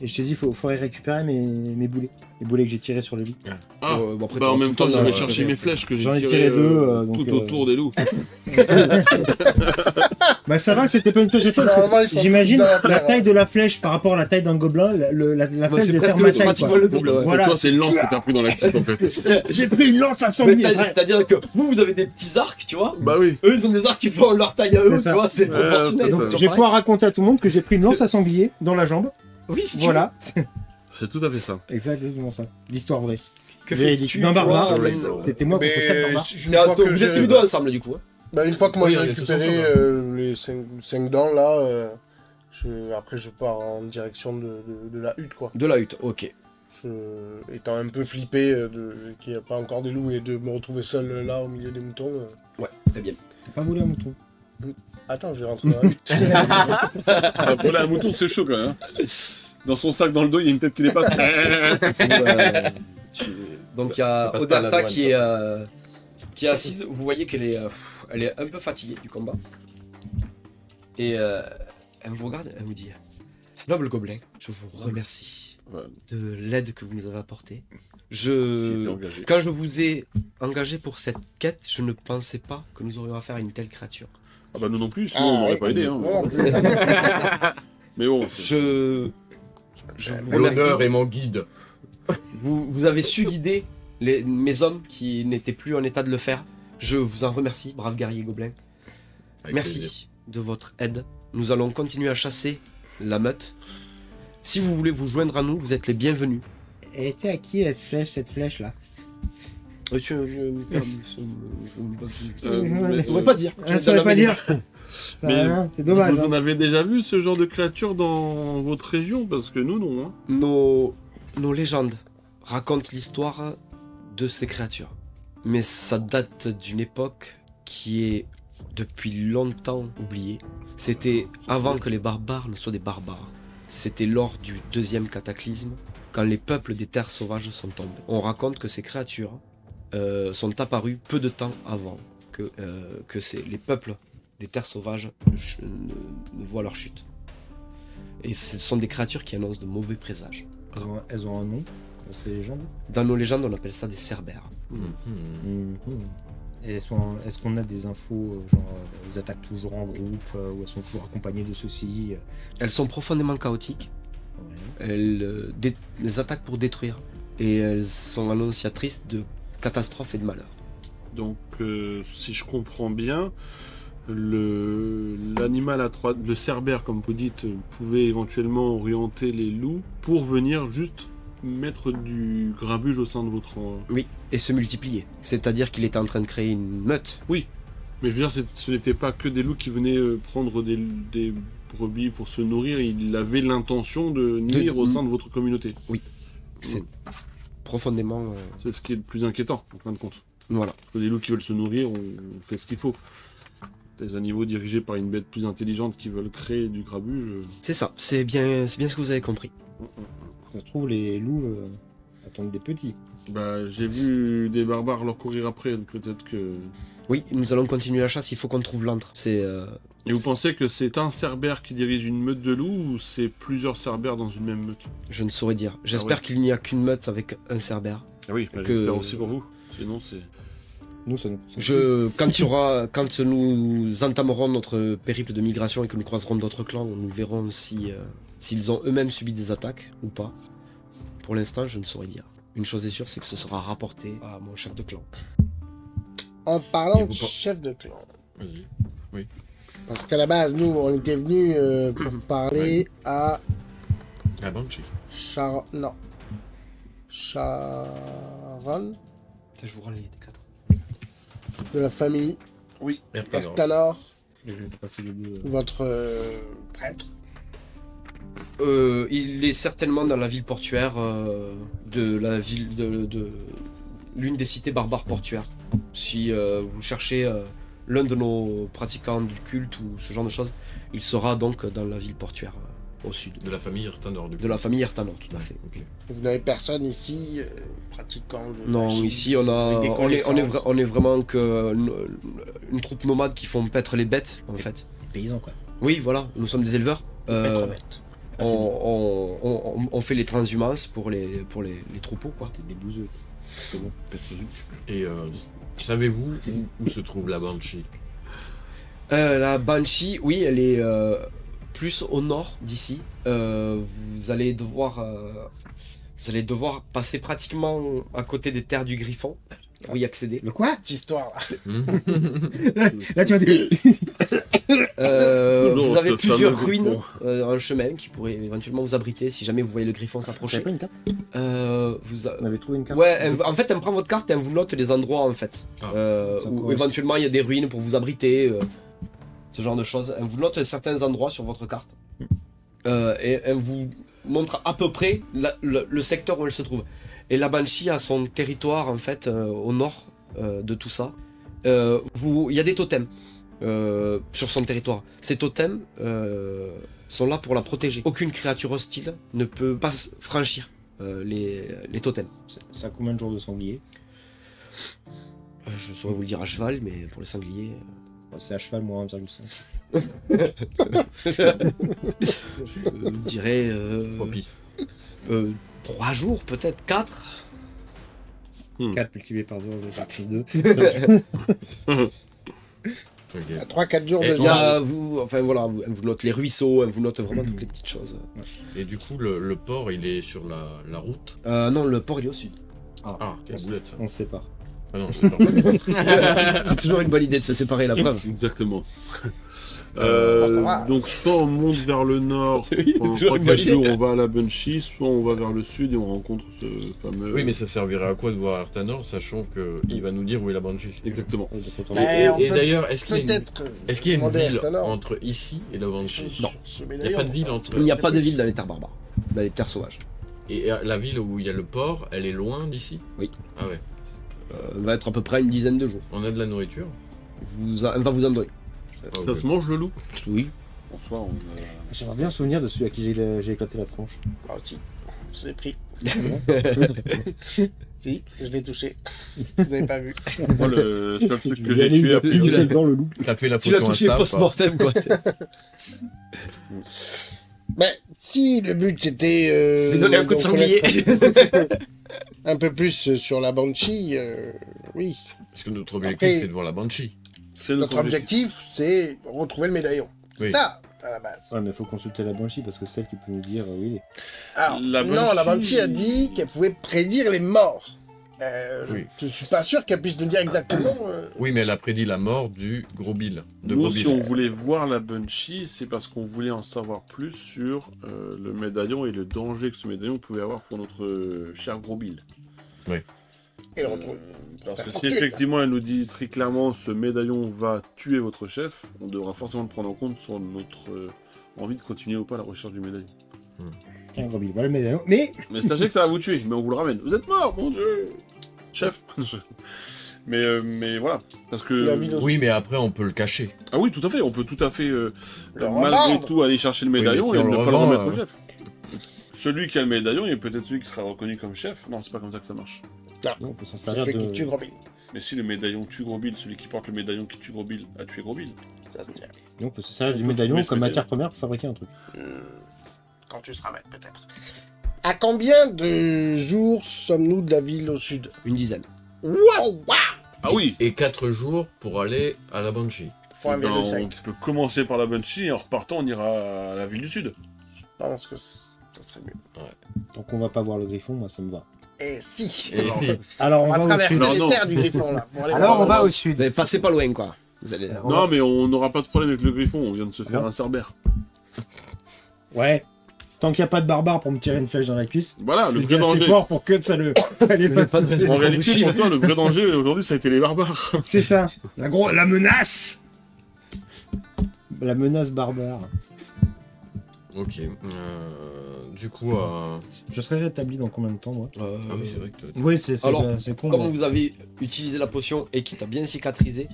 Et je te dis, faudrait récupérer mes boulets. Les boulets que j'ai tirés sur le lit. Ah, Bon, après, bah, en t'auras même tout temps, le je temps, vais là, chercher mes flèches que j'ai J'en ai tirées tiré deux, donc, tout autour des loups. Bah ça va que c'était pas une flèche étoile. Normalement, ils sont J'imagine dans la la terre, taille de la flèche par rapport à la taille d'un gobelin, la Ouais, flèche c'est devait faire presque ma taille. pratiquement quoi. le double. Ouais. Voilà. Toi, c'est une lance que t'as pris dans la cuisse, en fait. J'ai pris une lance à Mais sanglier. c'est-à-dire que vous avez des petits arcs, tu vois. Bah oui. Eux, ils ont des arcs qui font leur taille à eux, C'est tu ça. vois, c'est proportionnel. Donc, c'est Je toujours vais pareil. pouvoir raconter à tout le monde que j'ai pris une lance à sanglier dans la jambe. Oui, si tu Voilà, C'est tout à fait ça. exactement ça. L'histoire vraie. veux. Que Véridique. fais-tu D'un toi, barbare. Hélène C'était moi contre 4 Mais barbares. une fois que Vous êtes tous les j'ai- deux ensemble, du coup. Hein. Bah, une fois que moi Oui, j'ai on est tous récupéré ensemble. les 5 dents là, après je pars en direction de la hutte quoi. De la hutte, ok. Étant un peu flippé qu'il n'y a pas encore des loups et de me retrouver seul là au milieu des moutons. Ouais, très bien. T'as pas voulu un mouton. Attends, je vais rentrer dans la hutte. Ah, voler un mouton, c'est chaud quand même. Hein. Dans son sac, dans le dos, il y a une tête qui dépasse. Donc il y a Ça passe pas à la Oderta douane, qui est assise. Vous voyez qu'elle est, elle est un peu fatiguée du combat. Et elle vous regarde, elle vous dit Noble gobelin, je vous remercie Ouais. de l'aide que vous nous avez apportée. J'étais engagé. Quand je vous ai engagé pour cette quête, je ne pensais pas que nous aurions affaire à une telle créature. Ah bah nous non plus, sinon on m'aurait pas aidé. Hein. Mais bon, c'est- Je vous L'honneur remercie. est mon guide. Vous avez su guider mes hommes qui n'étaient plus en état de le faire. Je vous en remercie, brave guerrier gobelin. Avec Merci plaisir. de votre aide. Nous allons continuer à chasser la meute. Si vous voulez vous joindre à nous, vous êtes les bienvenus. Elle était à qui cette flèche là mais- Je pourrais pas dire. Je ne saurais pas dire. Mais- C'est dommage. Vous hein. en avez déjà vu ce genre de créature dans votre région? Parce que nous, non. Hein. Nos légendes racontent l'histoire de ces créatures. Mais ça date d'une époque qui est depuis longtemps oubliée. C'était avant que les barbares ne soient des barbares. C'était lors du deuxième cataclysme, quand les peuples des terres sauvages sont tombés. On raconte que ces créatures sont apparues peu de temps avant que les peuples des terres sauvages ne voient leur chute. Et ce sont des créatures qui annoncent de mauvais présages. Elles ont un nom pour ces légendes. Dans nos légendes, on appelle ça des cerbères. Et est-ce qu'on a des infos, genre elles attaquent toujours en groupe, ou elles sont toujours accompagnées de ceux-ci Elles sont profondément chaotiques. Ouais. Elles les attaquent pour détruire. Et elles sont annonciatrices de catastrophes et de malheurs. Donc, si je comprends bien, l'animal à trois, le cerbère, comme vous dites, pouvait éventuellement orienter les loups pour venir juste mettre du grabuge au sein de votre... Oui, et se multiplier. C'est-à-dire qu'il était en train de créer une meute. Oui, mais je veux dire, ce n'était pas que des loups qui venaient prendre des brebis pour se nourrir, il avait l'intention de nuire au sein de votre communauté. C'est profondément... C'est ce qui est le plus inquiétant, en fin de compte. Voilà. Parce que les loups qui veulent se nourrir, on fait ce qu'il faut. Des animaux dirigés par une bête plus intelligente qui veulent créer du grabuge... C'est ça, c'est bien ce que vous avez compris. Ça se trouve, les loups attendent des petits. Bah, j'ai vu des barbares leur courir après, donc peut-être que... Oui, nous allons continuer la chasse, il faut qu'on trouve l'antre. Et vous pensez que c'est un cerbère qui dirige une meute de loups ou c'est plusieurs cerbères dans une même meute? Je ne saurais dire. J'espère qu'il n'y a qu'une meute avec un cerbère. Ah oui, que- j'espère aussi pour vous. Sinon, c'est... Nous, ça Quand nous entamerons notre périple de migration et que nous croiserons d'autres clans, nous verrons s'ils ont eux-mêmes subi des attaques ou pas. Pour l'instant, je ne saurais dire. Une chose est sûre, c'est que ce sera rapporté à mon chef de clan. En parlant Et de vous pas- chef de clan. Vas-y. Parce qu'à la base, nous, on était venus pour parler à La Banshee. Non. Sharon, Je vous rends les D4. de la famille Ertanor. Ertanor, Je vais passer les deux. votre prêtre. Il est certainement dans la ville portuaire de la ville de l'une des cités barbares portuaires. Si vous cherchez l'un de nos pratiquants du culte ou ce genre de choses, il sera donc dans la ville portuaire au sud. De la famille Ertanor, du coup. De la famille Ertanor, tout à fait. Ok. Vous n'avez personne ici pratiquant de Non, magie, ici on avec des connaissances. est vraiment que une troupe nomade qui font paître les bêtes en fait. Des paysans, quoi. Oui, voilà, nous sommes des éleveurs. Maître bête. On fait les transhumances pour les troupeaux quoi. T'es des bouseux. C'est bon. Et savez-vous où se trouve la Banshee? La Banshee, oui, elle est plus au nord d'ici. Vous allez devoir passer pratiquement à côté des terres du Griffon pour y accéder. Le quoi? Cette histoire là. Là, tu m'as dit. Non, Vous avez le plusieurs fameux ruines Griffon. en chemin qui pourraient éventuellement vous abriter si jamais vous voyez le Griffon s'approcher. J'avais pas une carte. On avait trouvé une carte. Ouais, en fait, elle prend votre carte et elle vous note les endroits en fait. Ah. Où D'accord. éventuellement il y a des ruines pour vous abriter, ce genre de choses. Elle vous note certains endroits sur votre carte. Et elle vous montre à peu près le secteur où elle se trouve. Et la Banshee a son territoire en fait au nord de tout ça. Il y a des totems sur son territoire. Ces totems sont là pour la protéger. Aucune créature hostile ne peut pas franchir les totems. Ça a combien de jours de sanglier? Je saurais vous le dire à cheval, mais pour les sangliers... C'est à cheval, moi, 1,5. je dirais... 3 pi. 3 jours, peut-être 4. 4 multiplié par 0,2. Ok. À 3-4 jours Et de Il y journée. a, elle vous note les ruisseaux, elle vous note vraiment toutes les petites choses. Et du coup, le port, il est sur la route. Non, le port il est au sud. Ah, quelle boulette ça. On se sépare. Ah non, c'est pas. C'est toujours une bonne idée de se séparer, la preuve. Exactement. ça va. Donc soit on monte vers le nord, Oui, pendant toujours 3-4 une bonne idée. jours on va à la Banshee, soit on va vers le sud et on rencontre ce fameux... Oui, mais ça servirait à quoi de voir Ertanor, sachant qu'il va nous dire où est la Banshee? Exactement. Mais on Et peut d'ailleurs, est-ce qu'il y a une, Peut-être. est-ce qu'il y a une demander à ville Ertanor. entre ici et la Banshee? Non. Il n'y a pas de ville entre... Il n'y a pas de ville dans les terres barbares, dans les terres sauvages. Et la ville où il y a le port, elle est loin d'ici? Oui. Ah ouais. Va être à peu près une dizaine de jours. On a de la nourriture. Elle va vous en donner. Ça se mange le loup. Oui. En soi, on J'aimerais bien souvenir de celui à qui j'ai éclaté la tronche. Moi aussi. Je l'ai pris. Si, je l'ai touché. Vous n'avez pas vu. Moi, le seul truc que Il y a j'ai tué une après. seule dans le loup. T'as fait la Tu photo l'as touché Insta, post-mortem, quoi. Mais si le but c'était. Lui donner un coup de d'en sanglier. connaître un peu plus sur la Banshee, oui. Parce que notre objectif, Après- c'est de voir la Banshee. C'est Notre objectif, c'est retrouver le médaillon. Oui. Ça, à la base. Ouais, mais faut consulter la Banshee parce que c'est elle qui peut nous dire où il est. Alors, La non, la Banshee- Banshee a dit qu'elle pouvait prédire les morts. Oui. Je suis pas sûr qu'elle puisse nous dire exactement. Oui, mais elle a prédit la mort du Gros Bill. De Nous, Gros si Bill. on voulait voir la Banshee, c'est parce qu'on voulait en savoir plus sur le médaillon et le danger que ce médaillon pouvait avoir pour notre cher Gros Bill. Et le retrouver. Parce que si Fortune. effectivement elle nous dit très clairement ce médaillon va tuer votre chef, on devra forcément le prendre en compte sur notre envie de continuer ou pas la recherche du médaillon. Tiens, gros Bill, voilà le médaillon. Mais Mais sachez que ça va vous tuer, mais on vous le ramène. Vous êtes mort, mon dieu, chef. mais voilà, parce que La vie Oui, mais après, on peut le cacher. ah oui, tout à fait, on peut tout à fait revendre. malgré tout aller chercher le médaillon mais si et on ne le pas le revend, remettre au chef. Celui qui a le médaillon, il est peut-être celui qui sera reconnu comme chef. Non, c'est pas comme ça que ça marche. non, on peut s'en C'est servir celui qui de. tue Gros Bill. Mais si le médaillon tue Gros Bill, celui qui porte le médaillon qui tue Gros Bill a tué Gros Bill. Ça se tient. Non, on peut se servir On du peut médaillon trouver ce comme matière médaillon. première pour fabriquer un truc. Quand tu seras maître, peut-être. À combien de jours sommes-nous de la ville au sud? Une dizaine. Waouh! Ah oui. Et 4 jours pour aller à la Banshee. Fois Ben, on 1,5. peut commencer par la Banshee et en repartant, on ira à la ville du sud. Je pense que ça serait mieux. Donc on va pas voir le griffon, moi ça me va. Et si. Et Alors On va traverser Alors, les non. terres du griffon, là. pour aller Alors voir on va le- au sud. Mais passez pas loin, quoi. Vous allez... On Non, va- mais on n'aura pas de problème avec le griffon, on vient de se faire Non. un cerbère. Ouais. Tant qu'il n'y a pas de barbare pour me tirer une flèche dans la cuisse, Voilà, je le vais vrai dire assez danger. fort pour que ça les fasse. pas de raison. En réalité, pour toi, le vrai danger aujourd'hui, ça a été les barbares. C'est ça. La menace. La menace barbare. Ok. Du coup, Je serai rétabli dans combien de temps, moi ah oui, c'est vrai que toi- Oui, c'est Alors, con. Comme mais- vous avez utilisé la potion et qui t'a bien cicatrisé,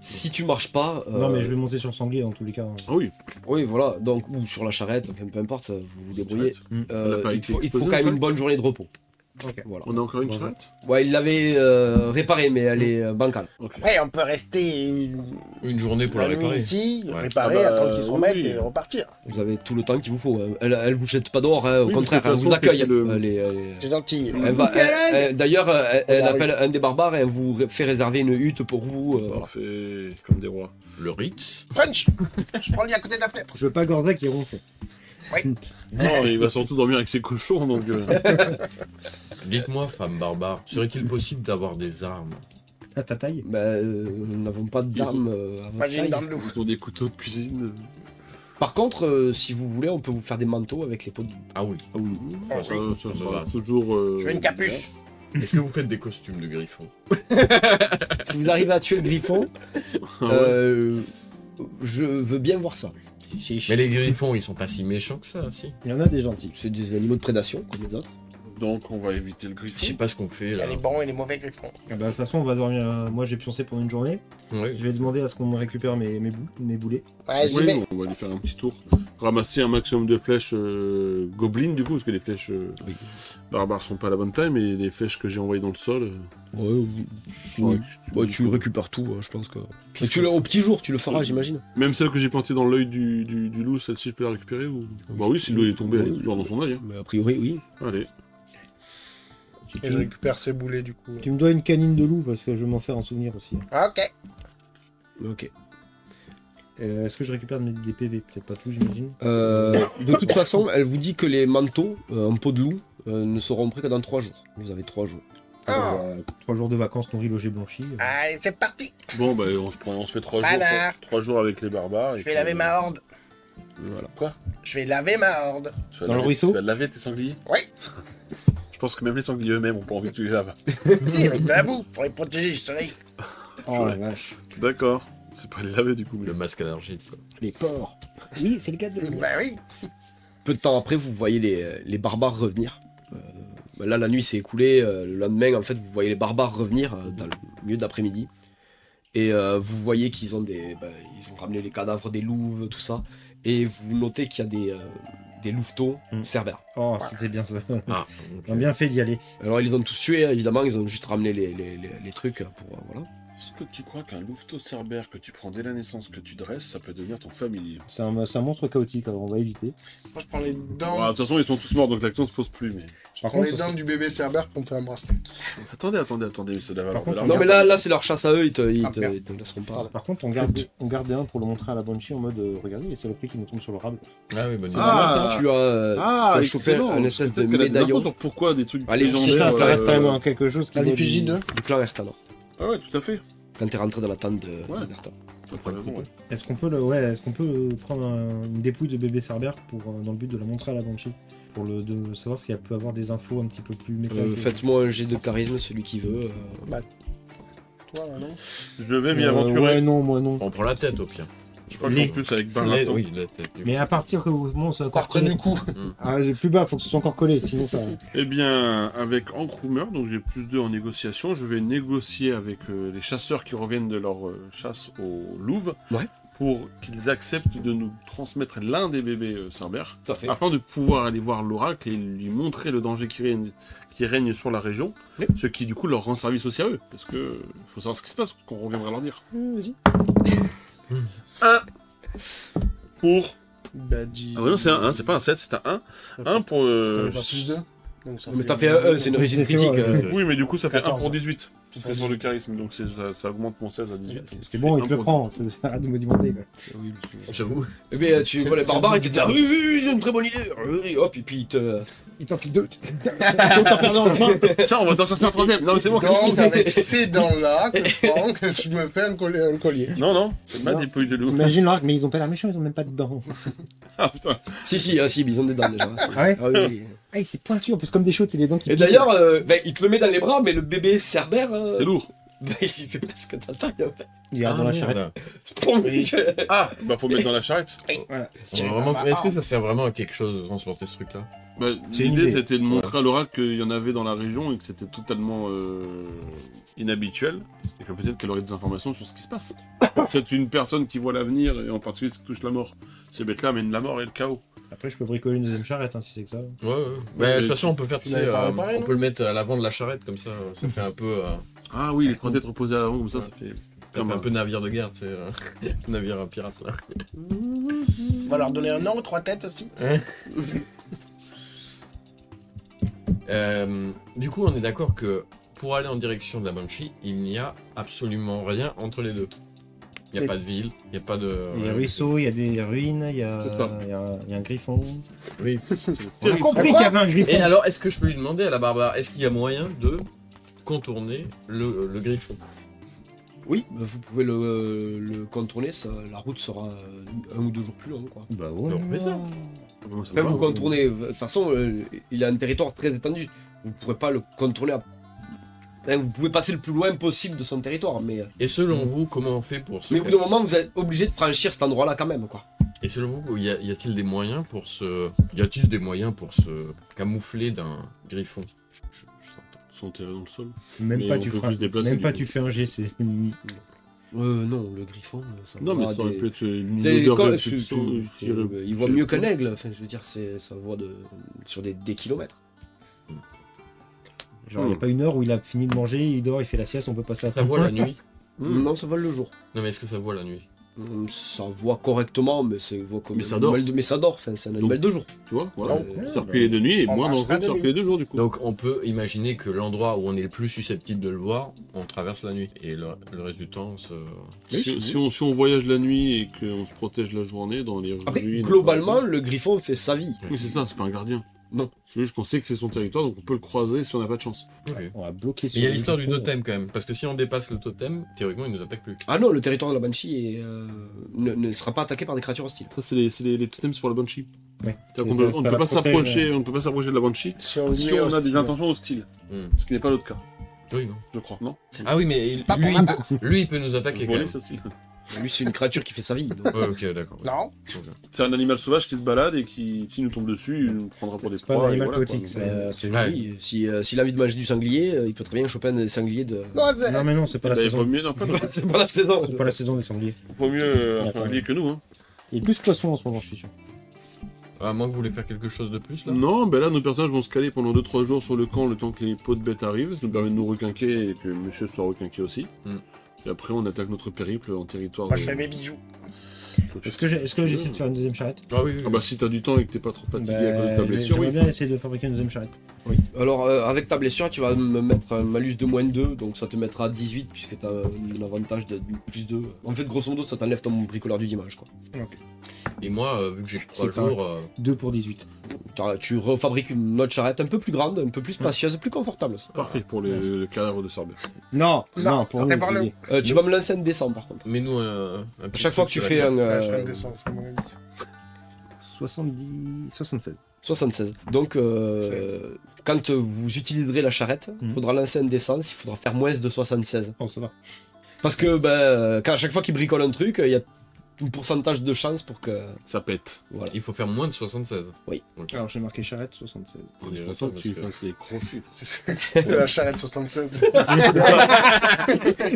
si tu marches pas... Non, mais je vais monter sur le sanglier dans tous les cas. Ah oui, Oui, voilà, donc, ou sur la charrette, enfin, peu importe, ça, vous vous débrouillez. Elle a pas Il été faut explosée, quand même la une bonne journée de repos. Ok. Voilà. on a encore une Bon, charrette. Ouais, il l'avait réparée, mais elle est bancale. Ok. Après, on peut rester Une journée pour la la nuit réparer. ici, Ouais. réparer, Ah bah, attendre qu'ils se remettent oui. et repartir. Vous avez tout le temps qu'il vous faut. Elle vous jette pas dehors, hein, au Oui, contraire, de toute elle vous façon, accueille. c'est le- Elle est- C'est gentil. D'ailleurs, elle la appelle un des barbares et elle vous fait réserver une hutte pour vous. Voilà. Parfait, comme des rois. Le Ritz. Punch! Je prends le lit à côté de la fenêtre. Je veux pas Gordak qui ronfle. Non, il va surtout dormir avec ses cochons, donc... Dites-moi, femme barbare, serait-il possible d'avoir des armes? À ta taille. Nous n'avons pas d'armes à votre Moi, j'ai une taille. dent de loup. Ils ont des couteaux de cuisine. Par contre, si vous voulez, on peut vous faire des manteaux avec les peaux de... Ah oui. Ah, Ça, oui. ça, Ça va va. toujours... Je veux une capuche. Est-ce que vous faites des costumes de griffon? Si vous arrivez à tuer le griffon, Ah ouais. je veux bien voir ça. Mais les griffons, ils sont pas si méchants que ça, si. Il y en a des gentils. C'est des animaux de prédation, comme les autres. Donc on va éviter le Je sais griffon. pas ce qu'on fait Il y là. a les bons et les mauvais griffons. Ah bah, de toute façon, on va dormir. Moi, j'ai pioncé pendant une journée. Ouais. Je vais demander à ce qu'on me récupère mes boulets. Ouais, j'y Oui, vais. on va aller faire un petit tour. Ramasser un maximum de flèches gobelines du coup, parce que les flèches Oui. barbares sont pas à la bonne taille, mais les flèches que j'ai envoyées dans le sol... Ouais, j'en ouais, tu récupères tout, je pense que... Au petit jour, tu le feras, j'imagine. Même celle que j'ai plantée dans l'œil du loup, celle-ci je peux la récupérer ou... Bah oui, si l'œil est tombé, elle est toujours dans son œil. Mais a priori, oui. Hein. Allez. Et je récupère ses boulets du coup. Tu me dois une canine de loup parce que je vais m'en faire un souvenir aussi. Ok. Ok. Est-ce que je récupère des PV? Peut-être pas tout, j'imagine. De toute façon, elle vous dit que les manteaux en peau de loup ne seront prêts que dans 3 jours. Vous avez 3 jours. Ah. 3 jours de vacances nourris, logés, blanchis. Allez, c'est parti. Bon, bah on se fait 3 jours, Bâtard. 3 jours avec les barbares. et Je vais puis, laver ma horde. Voilà. Je vais laver ma horde. Tu vas Dans le laver- ruisseau Tu vas laver tes sangliers? Oui. Je pense que même les sangliers eux-mêmes ont pas envie que tu les laves. Si, avec de la boue pour les protéger du soleil. Oh la vache. D'accord. C'est pas les laver du coup, mais... Le masque à l'argile, quoi. Les porcs. Oui, c'est le cas de le dire. Bah oui. Peu de temps après, vous voyez les barbares revenir. Bah, là, la nuit s'est écoulée. Le lendemain, en fait, vous voyez les barbares revenir dans le milieu d'après-midi. Et vous voyez qu'ils ont ils ont ramené les cadavres des louves, tout ça. Et vous notez qu'il y a des louveteaux cerbères. Oh, c'était bien ça. Ah, Ils ont bien fait d'y aller. Alors, ils les ont tous tués, évidemment. Ils ont juste ramené les trucs pour... voilà. Est-ce que tu crois qu'un louveteau cerbère que tu prends dès la naissance, que tu dresses, ça peut devenir ton familier? C'est un monstre chaotique, alors on va éviter. Moi, je prends les dents, De toute façon, ils sont tous morts, donc la question se pose plus. Mais... je prends les dents du bébé cerbère pour me faire un bracelet. Attendez, mais ça doit Par contre, valoir. Non, mais là, c'est leur chasse à eux. Ils te merde. laisseront pas. Par contre, on garde un pour le montrer à la Banshee en mode regardez, les saloperies qui nous tombent sur le rab. Ah oui, bonne idée. Ah, Tu as chopé excellent. un espèce de Peut-être qu'elle a des médaillon infos sur pourquoi des trucs Allez, légendaires, si, Ça euh, reste quand même quelque chose qui À vaut l'épégie du- 2. du clan Ertanor. Ah ouais, tout à fait. Quand t'es rentré dans la tente Ouais. de Nerta. T'as raison, ouais. Est-ce qu'on peut, prendre une dépouille de bébé cerbère dans le but de la montrer à la Banshee pour de savoir si elle peut avoir des infos un petit peu plus mécaniques. Faites-moi un jet de charisme, celui qui veut. Toi, là, non? Je vais m'y aventurer. Ouais, non, moi non. On prend la tête au pire. Je crois Les- qu'en plus, avec Baraton. Oui, la tête. Mais à partir que bon, c'est encore Partir collé. du coup. Ah, le plus bas, faut que ce soit encore collé, sinon ça. Eh bien, avec Encroomer, donc j'ai plus 2 en négociation, je vais négocier avec les chasseurs qui reviennent de leur chasse aux louves. Ouais. Pour qu'ils acceptent de nous transmettre l'un des bébés cerbères, Tout à fait. afin de pouvoir aller voir l'oracle et lui montrer le danger qui règne sur la région, Oui. ce qui du coup leur rend service aussi à eux, parce que faut savoir ce qui se passe, qu'on reviendra leur dire. Vas-y. 1 pour... Badji. Ah ouais non, c'est un 1, c'est pas un 7, c'est un 1. 1 pour... T'en as pas plus 2. Donc ça Mais fait t'as fait un E, c'est une réussite C'est critique. vrai. Oui, mais du coup ça fait 1 14. pour 18. C'est sur le charisme, donc ça augmente mon 16 à 18. C'est bon, il te le prend, ça arrête de m'alimenter. J'avoue. Eh bien, tu C'est- vois les c'est barbares, le ils te but disent du ah, oui, c'est une très bonne idée. Oui, hop, et puis ils te. Il t'en file 2. T'en perds dans le chemin. Tiens, on va t'en chercher un 3ème. Non, mais c'est bon. Donc, avec ces dents-là, que je prends, que je me fais un collier. Non, c'est pas des pouilles de loup. T'imagines l'arc, mais ils ont pas l'air méchants, ils ont même pas de dents. Ah putain. Si, ils ont des dents déjà. Ah ouais Ah, oui. Ah, c'est pointu, en plus comme des chauds, et les dents qui Et piquent. d'ailleurs, il te le met dans les bras, mais le bébé cerbère, C'est lourd. il fait presque ta taille en fait. Il garde dans la charrette. merde. Pom, Ah, bah faut mettre dans la charrette. On va vraiment- Est-ce que ça sert vraiment à quelque chose de transporter ce truc-là? Bah, C'est une l'idée idée. c'était de montrer à l'oracle qu'il y en avait dans la région et que c'était totalement inhabituel et que peut-être qu'elle aurait des informations sur ce qui se passe. C'est une personne qui voit l'avenir et en particulier ce qui touche la mort. Ces bêtes-là amènent la mort et le chaos. Après, je peux bricoler une deuxième charrette, hein, si c'est que ça. Ouais. Bah, de toute façon, on peut faire, tu sais, n'avais pas réparé, on non peut le mettre à l'avant de la charrette, comme ça fait un peu... Ah oui, les 3 têtes reposées à l'avant comme ça fait... Ça fait un peu navire de guerre, tu sais, navire pirate là. On va leur donner un nom aux 3 têtes aussi. Du coup, on est d'accord que pour aller en direction de la Banshee, il n'y a absolument rien entre les deux. Il n'y a pas de ville, il n'y a pas de... Il y a un ruisseau, il y a des ruines, il y a, C'est ça. il y a un griffon. Oui. On a compris qu'il y avait un griffon. Et alors, est-ce que je peux lui demander à la barbare, est-ce qu'il y a moyen de contourner le griffon? Oui, vous pouvez le contourner, la route sera 1 ou 2 jours plus long, quoi. Bah ouais. Non, mais ça. Comment ça Après, va, vous contournez, de toute façon, il a un territoire très étendu. Vous ne pourrez pas le contourner vous pouvez passer le plus loin possible de son territoire, mais Et selon vous, comment on fait pour se... au bout d'un moment, vous êtes obligé de franchir cet endroit-là quand même, quoi. Et selon vous, y a-t-il des moyens pour se... Y a-t-il des moyens pour se camoufler d'un griffon? Je t'entends. Sont enterrés dans le sol. Même Mais pas on tu peut feras. plus se déplacer, Même du pas coup. tu fais un G, c'est une... Non, le griffon, ça Non, mais va ça aurait des- pu être une C'est- odeur quand- de c'est- pulsion, il voit mieux qu'un aigle, enfin, je veux dire, ça voit sur des kilomètres. Genre, il n'y a pas une heure où il a fini de manger, il dort, il fait la sieste, on peut passer à Ça voit la nuit? Non, ça vole le jour. Non, mais est-ce que ça voit la nuit? Ça voit correctement, mais ça voit comme Mais ça un dort. animal mais ça dort, enfin, c'est un animal de jour. Tu vois, voilà. Ouais. Circuler de nuit et On moins marche dangereux pas de de circuler de jour du coup. Donc on peut imaginer que l'endroit où on est le plus susceptible de le voir, on traverse la nuit. Et le reste du temps, Si on voyage la nuit et qu'on se protège la journée dans les Après, ruines... globalement, le griffon fait sa vie. Oui, c'est ça, c'est pas un gardien. Non. C'est juste qu'on sait que c'est son territoire, donc on peut le croiser si on n'a pas de chance. Ok. On va bloquer Mais il y a l'histoire du totem quand même, parce que si on dépasse le totem, théoriquement il nous attaque plus. Ah non, le territoire de la Banshee ne sera pas attaqué par des créatures hostiles. Ça, c'est les totems pour la Banshee. Ouais. C'est-à-dire qu'on Ça la protège. on ne peut pas s'approcher de la Banshee Si on si dit on a des hostile. intentions hostiles. Hmm. Ce qui n'est pas notre cas. Oui, non. je crois, non? Ah oui, mais Pas pour ma part. lui, il peut nous attaquer quand Voler, même. ça aussi. Lui, c'est une créature qui fait sa vie. donc. Ouais, ok, d'accord. Non. C'est un animal sauvage qui se balade et qui, s'il nous tombe dessus, il nous prendra pour des C'est pas un proies. et animal voilà, chaotique, quoi. c'est- C'est Ouais. joli. S'il a envie de manger du sanglier, il peut très bien choper un sanglier de. Non, c'est... Non, mais non, c'est pas la Bah, il vaut saison. mieux, non, pas C'est pas la saison. C'est pas la saison des sangliers. vaut mieux un D'accord. sanglier que nous, hein. Il y a plus de poissons en ce moment, je suis sûr. À moins que vous voulez faire quelque chose de plus, là. Non, ben là, nos personnages vont se caler pendant 2-3 jours sur le camp le temps que les pots de bêtes arrivent. Ça nous permet de nous requinquer et que monsieur soit requinqué aussi. Mm. Et après, on attaque notre périple en territoire. Moi, je fais mes bijoux. Est-ce que j'essaie de faire une deuxième charrette? Ah oui, oui. Ah bah, si t'as du temps et que t'es pas trop fatigué à cause de ta blessure, J'aimerais oui. bien essayer de fabriquer une deuxième charrette. Alors, avec ta blessure, tu vas me mettre un malus de moins 2, donc ça te mettra 18 puisque tu as un avantage de plus 2. En fait, grosso modo, ça t'enlève ton bricoleur du dimanche. Quoi. Et moi, vu que j'ai que 3 C'est pas jours, 2 pour 18. Tu refabriques une autre charrette un peu plus grande, un peu plus spacieuse, plus confortable aussi. Parfait pour le cadavre de Sorbet. Non, Non, pour nous. prépare-le. Olivier. Tu vas me lancer un descend par contre. mets-nous un À chaque fois que tu fais un. Ouais, je fais une descente, à mon avis. 76. 76. Donc, quand vous utiliserez la charrette, il Mhm. faudra lancer un descend, il faudra faire moins de 76. Oh, ça va. Parce que à chaque fois qu'il bricole un truc, il y a un pourcentage de chance pour que. Ça pète. Voilà. Il faut faire moins de 76. Oui. Ok. Alors j'ai marqué charrette 76. On On dirait est ça content que parce tu que- fasses les crochets. C'est la charrette 76.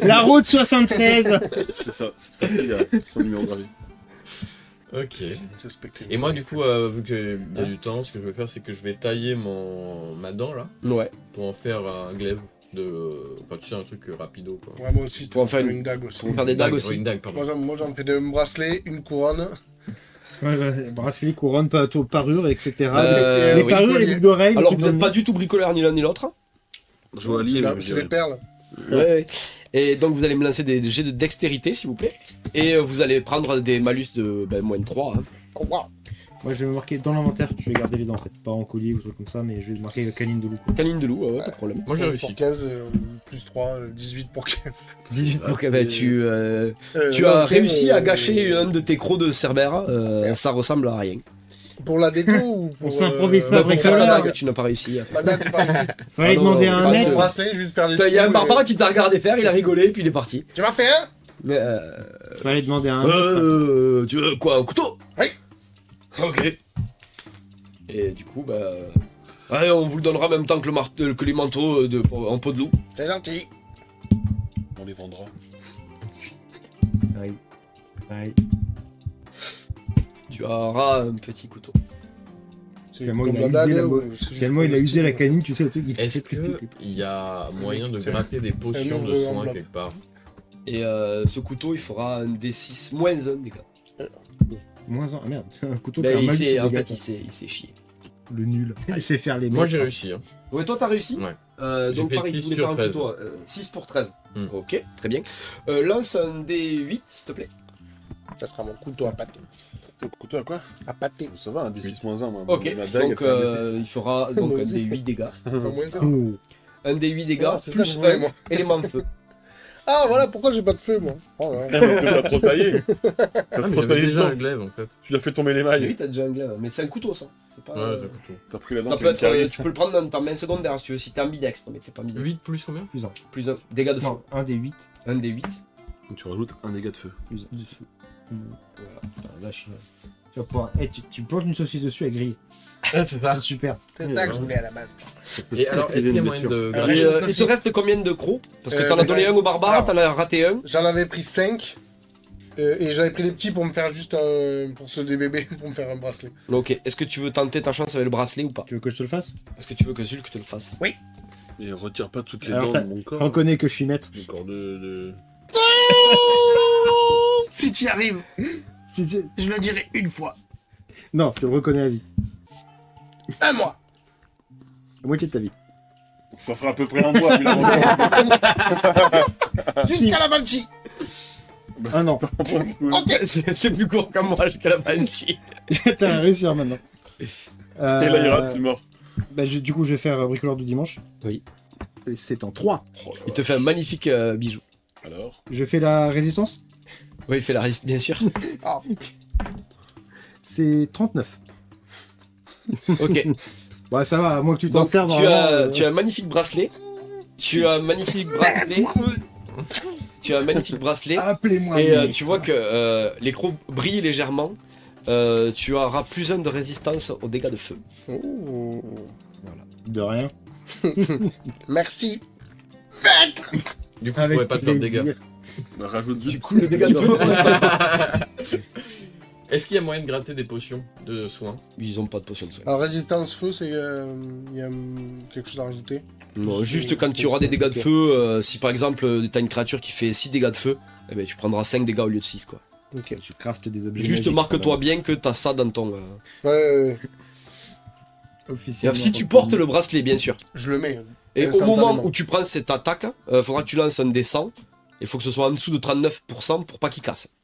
La route 76. C'est ça, c'est facile, son numéro gravé. Ok. C'est spectaculaire. Et moi, du coup, vu qu'il y a du temps, ce que je vais faire, c'est que je vais tailler ma dent là Ouais. pour en faire un glaive de. Enfin, tu sais, un truc rapido quoi. Ouais, moi aussi, c'était Pour en faire une dague aussi. Pour faire des dagues Ouais, aussi. une dague, pardon. Moi, j'en fais des bracelets, une couronne. Ouais, bracelet, couronne, parure, etc. les oui. parures, les boucles d'oreilles. les Alors, trucs vous n'êtes dans pas le- du tout bricoleur ni l'un ni l'autre. Joaillier, C'est des perles. Ouais. Et donc, vous allez me lancer des jets de dextérité, s'il vous plaît. Et vous allez prendre des malus de moins 3. Hein. Oh, waouh. Moi je vais marquer dans l'inventaire, je vais garder les dents en fait. Pas en collier ou truc comme ça, mais je vais marquer canine de loup. Canine de loup, ouais, pas de problème. Moi, j'ai 15 réussi. Pour 15, plus 3, 18 pour 15. 18. Ok, bah, tu Non, as ok, réussi à gâcher un de tes crocs de cerbère. Ça ressemble à rien. Pour la déco ou pour. On s'improvise pas, Pour faire ta bricoleur. dague, tu n'as pas réussi à faire. La dague, c'est pas réussi. Fallait non, demander non, à pas un de- mec. Mon bracelet, juste faire les. Il y a un trous, barbare qui t'a regardé faire, il a rigolé, puis il est parti. Tu m'as fait un Fallait demander à un mec. Tu veux quoi, un couteau? Oui. Ok. Et du coup, ouais, on vous le donnera en même temps que, que les manteaux en peau de loup. C'est gentil. On les vendra. Aïe. Aïe. Tu auras un petit couteau. C'est Tellement comme il a la usé dague. la ou mo- c'est juste Tellement il pour a le usé style. la canine, tu sais, le truc. Il Est-ce fait petit. qu'il y a moyen de C'est- gratter des potions de nombre soins enveloppe. quelque part? Et ce couteau, il fera un D6 moins 1 dégâts. Moins un. Ah merde, un couteau Ben, qui a un il malus s'est, de en dégâts, fait, quoi. il s'est chié. Le nul. Il sait faire les Moi, mecs. j'ai réussi. Hein. Ouais, toi, t'as réussi. Ouais. J'ai Donc, fait pareil, tu 6 voulais sur faire un 13. couteau. 6 pour 13. Hmm. Ok, très bien. Lance un D8, s'il te plaît. Ça sera mon couteau à pâté. Ton couteau à quoi? À pâté. Ça va, un D6 moins 1, moi. Ok, Ma dague, donc elle fait un D6. il fera donc Moi un aussi. D8 dégâts. Pas moins ça. Oh. Un D8 dégâts, Ah, c'est ça, plus vous voulez, 1 moi. élément feu. Ah, voilà pourquoi j'ai pas de feu, moi. Oh, ouais. Eh, mais tu l'as trop taillé. T'as Ah, mais trop j'avais taillé déjà dedans. un glaive en fait. Tu l'as fait tomber les Oui, mailles. t'as déjà un glaive, mais c'est un couteau ça. C'est pas. Ouais, c'est un couteau. T'as pris la dent Ça qui peut est être, carrée. tu peux le prendre dans ta main secondaire si tu veux, si t'es ambidextre, mais t'es pas ambidextre. 8 plus combien? Plus un. Plus 1, dégâts de feu. Non, un des 8. Un des 8. Donc tu rajoutes un dégât de feu. Plus un. Là, tu vas pouvoir. Tu plantes une saucisse dessus à griller. C'est ça. Super. C'est ça que je voulais à la base. Et alors, est-ce qu'il y a moyen de Ah, Et, ouais, gratter il te reste combien de crocs? Parce que t'en as mais donné un au barbare, alors- t'en as raté un. J'en avais pris 5. Et j'avais pris les petits pour me faire juste pour ceux des bébés, pour me faire un bracelet. Ok, est-ce que tu veux tenter ta chance avec le bracelet ou pas? Tu veux que je te le fasse? Est-ce que tu veux que Zulk te le fasse? Et retire pas toutes les Alors, dents de mon corps. Reconnais que je suis maître. Mon corps de... Si tu y arrives, je le dirai une fois. Non, je te le reconnais à vie. Un mois. La moitié de ta vie. Ça sera à peu près un mois, vu la Jusqu'à la Banshee. Un an. Ok. C'est plus court qu'un mois jusqu'à la Banshee. T'as réussi maintenant. Et là, il rate, c'est mort. Bah, du coup, je vais faire bricoleur du dimanche. Oui. Et c'est en 3. Il te fait un magnifique bijou. Alors? Je fais la résistance. Oui, il fait la résiste, bien sûr. Ah, C'est 39. Ok. Bah, ça va, à moins que tu t'en Donc serves. tu vraiment, as un magnifique bracelet Tu as un magnifique bracelet. Tu as un magnifique bracelet. Appelez-moi. Et Nick. tu vois que l'écrou brille légèrement. Tu auras plus 1 de résistance aux dégâts de feu. Oh. De rien. Merci. Du coup, je pourrais pas te faire de dégâts. plaisir. Bah, rajoute Du du coup, le dégât de feu. Est-ce qu'il y a moyen de gratter des potions de soins? Ils ont pas de potion de soin. Alors, résistance feu, c'est. Il y a quelque chose à rajouter. Non, juste quand tu auras des dégâts de feu, si par exemple t'as une créature qui fait 6 dégâts de feu, eh ben, tu prendras 5 dégâts au lieu de 6 quoi. Ok. Tu craftes des objets. Juste magiques, marque-toi quand bien que t'as ça dans ton. Ouais. même. Officiellement. Et si tu portes le bracelet, bien sûr. Je le mets. Et au Instantanément. moment où tu prends cette attaque, faudra que tu lances un dé 100. Il faut que ce soit en dessous de 39% pour pas qu'il casse.